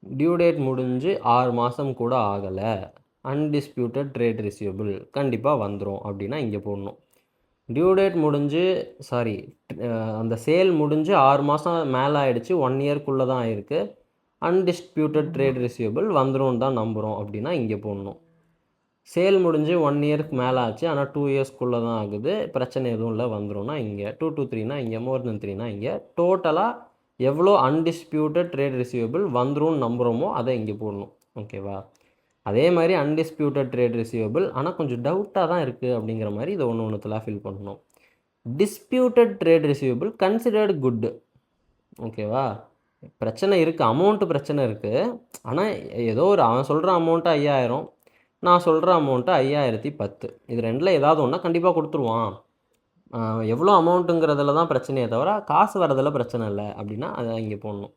Due date முடிஞ்சு 6 மாதம் கூட ஆகலை, அன்டிஸ்பியூட்டட் ட்ரேட் ரிசீவபிள் கண்டிப்பாக வந்துடும் அப்படின்னா இங்கே போடணும். டியூ டேட் முடிஞ்சு சாரி அந்த சேல் முடிஞ்சு 6 மாதம் மேலே ஆயிடுச்சு, 1 இயர்க்குள்ளே தான் ஆயிருக்கு, அன்டிஸ்பியூட்டட் ட்ரேட் ரிசீவபிள் வந்துடும் தான் நம்புகிறோம் அப்படின்னா இங்கே போடணும். சேல் முடிஞ்சு 1 இயருக்கு மேலே ஆச்சு, ஆனால் 2 இயர்ஸ்க்குள்ளே தான் ஆகுது, பிரச்சனை எதுவும் இல்லை வந்துடும்னா இங்கே, 2 to 3னா இங்கே, மோர் தென் 3னா இங்கே, டோட்டலாக எவ்வளோ அன்டிஸ்பியூட்டட் ட்ரேட் ரிசீவபிள் வந்துரும்னு நம்புகிறோமோ அதை இங்கே போடணும். ஓகேவா? அதே மாதிரி அன்டிஸ்பியூட்டட் ட்ரேட் ரிசீவபிள் ஆனால் கொஞ்சம் டவுட்டாக தான் இருக்குது அப்படிங்கிற மாதிரி இதை ஒன்றுத்தில் ஃபில் பண்ணணும். Disputed trade receivable considered good. ஓகேவா? பிரச்சனை இருக்குது, அமௌண்ட்டு பிரச்சனை இருக்குது, ஆனால் ஏதோ ஒரு அவன் சொல்கிற அமௌண்ட்டு 5000, நான் சொல்கிற அமௌண்ட்டு 5010, இது ரெண்டில் ஏதாவது ஒன்றா கண்டிப்பாக கொடுத்துருவான். எவ்வளோ அமௌண்ட்டுங்கிறதுல தான் பிரச்சனையே தவிர காசு வரதில் பிரச்சனை இல்லை அப்படின்னா அதை இங்கே போடணும்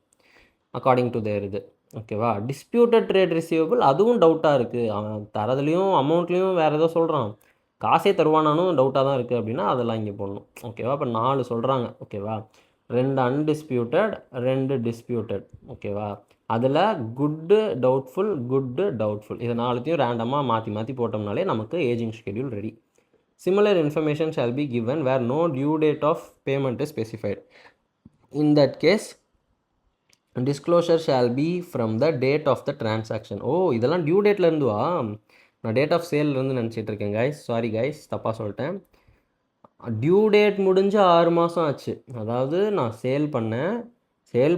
அக்கார்டிங் டு தேர் இது. ஓகேவா? டிஸ்பியூட்டட் ட்ரேட் ரிசீவபிள் அதுவும் டவுட்டாக இருக்குது, அவன் தரதுலேயும் அமௌண்ட்லேயும் வேறு ஏதோ சொல்கிறான், காசே தருவானானும் டவுட்டாக தான் இருக்குது அப்படின்னா அதெல்லாம் இங்கே போடணும். ஓகேவா? இப்போ 4 சொல்கிறாங்க. ஓகேவா? 2 அன்டிஸ்பியூட்டட், 2 டிஸ்பியூட்டட். ஓகேவா? அதில் குட்டு டவுட்ஃபுல், குட்டு டவுட்ஃபுல், இது 4த்தையும் ரேண்டமாக மாற்றி மாற்றி போட்டோம்னாலே நமக்கு ageing schedule ready. Similar information shall be given where no due date of payment is specified. In that case, disclosure shall be from the date of the transaction. இதெல்லாம் டியூ டேட்டில் இருந்துவா? நான் டேட் ஆஃப் சேல் இருந்து நினச்சிட்டு இருக்கேன் கைஸ், சாரி கைஸ், தப்பாக சொல்லிட்டேன். டியூ டேட் முடிஞ்சு 6 மாதம் ஆச்சு, அதாவது நான் சேல்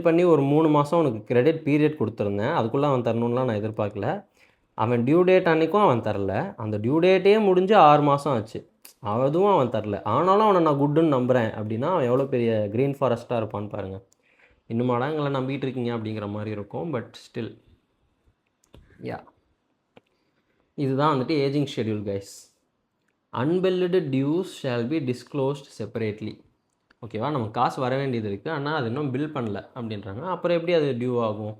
பண்ணி ஒரு 3 மாதம் உனக்கு கிரெடிட் பீரியட் கொடுத்துருந்தேன், அதுக்குள்ளே அவன் தரணும்லாம் நான் எதிர்பார்க்கல. அவன் டியூ டேட் அன்றைக்கும் அவன் தரல, அந்த டியூ டேட்டே முடிஞ்சு 6 மாதம் ஆச்சு, அதுவும் அவன் தரல, ஆனாலும் அவனை நான் குட்டுன்னு நம்புகிறேன் அப்படின்னா அவன் எவ்வளோ பெரிய க்ரீன் ஃபாரஸ்ட்டாக இருப்பான்னு பாருங்கள். இன்னுமாடா எங்களை நம்பிட்டு இருக்கீங்க அப்படிங்கிற மாதிரி இருக்கும், பட் ஸ்டில் யா, இதுதான் வந்துட்டு ageing schedule guys. Unbilled dues shall be disclosed separately. ஓகேவா? நமக்கு காசு வர வேண்டியது இருக்குது, ஆனால் அது இன்னும் பில் பண்ணல அப்படின்றாங்க, அப்புறம் எப்படி அது டியூ ஆகும்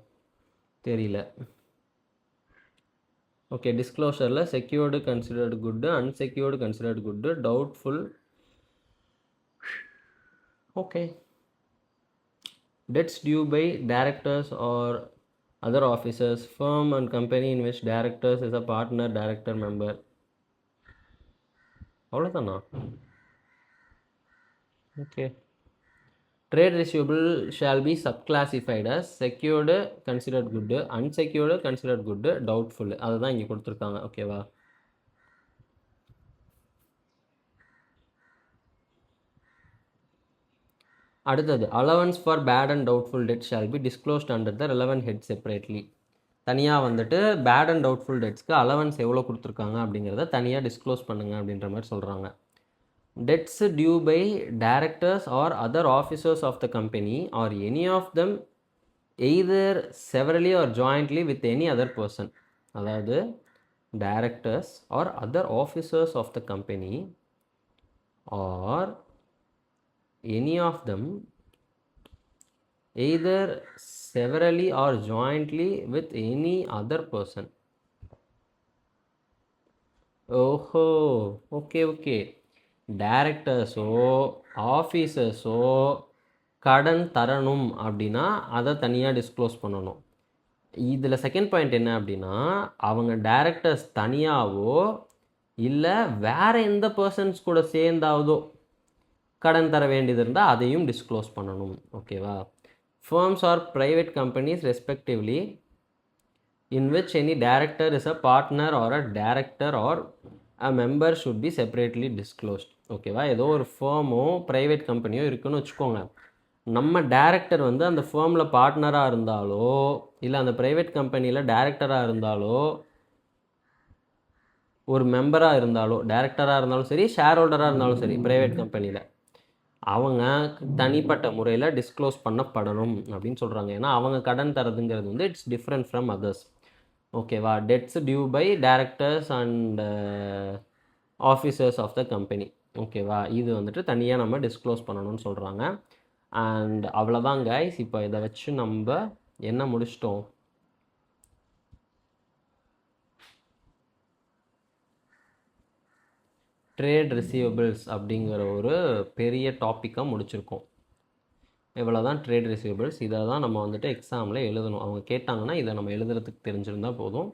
தெரியல. ஓகே, டிஸ்க்ளோஷரில் secured considered good, unsecured considered good, doubtful. Okay, debts due by directors or other officers, firm and company in which directors is a partner, director, member. அவ்வளோதானா? Okay, trade receivable shall be subclassified as secured considered good, unsecured considered good, doubtful. அதுதான் இங்கே கொடுத்துருக்காங்க. ஓகேவா? அடுத்தது allowance for bad and doubtful debt shall be disclosed under the relevant head separately. தனியாக வந்துட்டு பேட் அண்ட் டவுட்ஃபுல் டெட்ஸ்க்கு அலவன்ஸ் எவ்வளோ கொடுத்துருக்காங்க அப்படிங்கிறத தனியாக டிஸ்க்ளோஸ் பண்ணுங்கள் அப்படின்ற மாதிரி சொல்கிறாங்க. Debts due by directors or other officers of the company or any of them either severally or jointly with any other person. அதாவது directors or other officers of the company or any of them either severally or jointly with any other person. ஓஹோ, ஓகே, டைரக்டர்ஸோ ஆஃபீஸர்ஸோ கடன் தரணும் அப்படின்னா அதை தனியாக டிஸ்க்ளோஸ் பண்ணணும். இதில் செகண்ட் பாயிண்ட் என்ன அப்படின்னா, அவங்க டைரக்டர்ஸ் தனியாகவோ இல்லை வேறு எந்த பர்சன்ஸ் கூட சேர்ந்தாவதோ கடன் தர வேண்டியது இருந்தால் அதையும் டிஸ்க்ளோஸ் பண்ணணும். ஓகேவா? firms or private companies respectively in which any director is a partner or a director or a member should be separately disclosed. ஓகேவா? ஏதோ ஒரு ஃபேமோ ப்ரைவேட் கம்பெனியோ இருக்குன்னு வச்சுக்கோங்க, நம்ம டேரக்டர் வந்து அந்த ஃபேமில் பார்ட்னராக இருந்தாலோ இல்லை அந்த ப்ரைவேட் கம்பெனியில் டேரக்டராக இருந்தாலோ ஒரு மெம்பராக இருந்தாலோ, டேரக்டராக இருந்தாலும் சரி ஷேர் ஹோல்டராக இருந்தாலும் சரி ப்ரைவேட் கம்பெனியில், அவங்க தனிப்பட்ட முறையில் டிஸ்க்ளோஸ் பண்ணப்படணும் அப்படின்னு சொல்கிறாங்க. ஏன்னா அவங்க கடன் தரதுங்கிறது வந்து இட்ஸ் டிஃப்ரெண்ட் ஃப்ரம் அதர்ஸ். ஓகேவா? Debts due by directors and officers of the company. ஓகேவா? இது வந்துட்டு தனியாக நம்ம டிஸ்க்ளோஸ் பண்ணணும்னு சொல்கிறாங்க. அண்ட் அவ்வளோதான் கைஸ், இப்போ இதை வச்சு நம்ம என்ன முடிச்சிட்டோம்? ட்ரேட் ரிசீவபிள்ஸ் அப்படிங்கிற ஒரு பெரிய டாப்பிக்காக முடிச்சிருக்கோம். இவ்வளோ தான் ட்ரேட் ரிசீவபிள்ஸ். இதை தான் நம்ம வந்துட்டு எக்ஸாமில் எழுதணும். அவங்க கேட்டாங்கன்னா இதை நம்ம எழுதுறதுக்கு தெரிஞ்சிருந்தால் போதும்.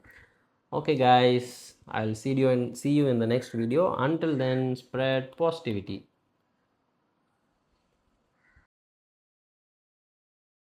Okay guys, I will see you in the next video. Until then, spread positivity.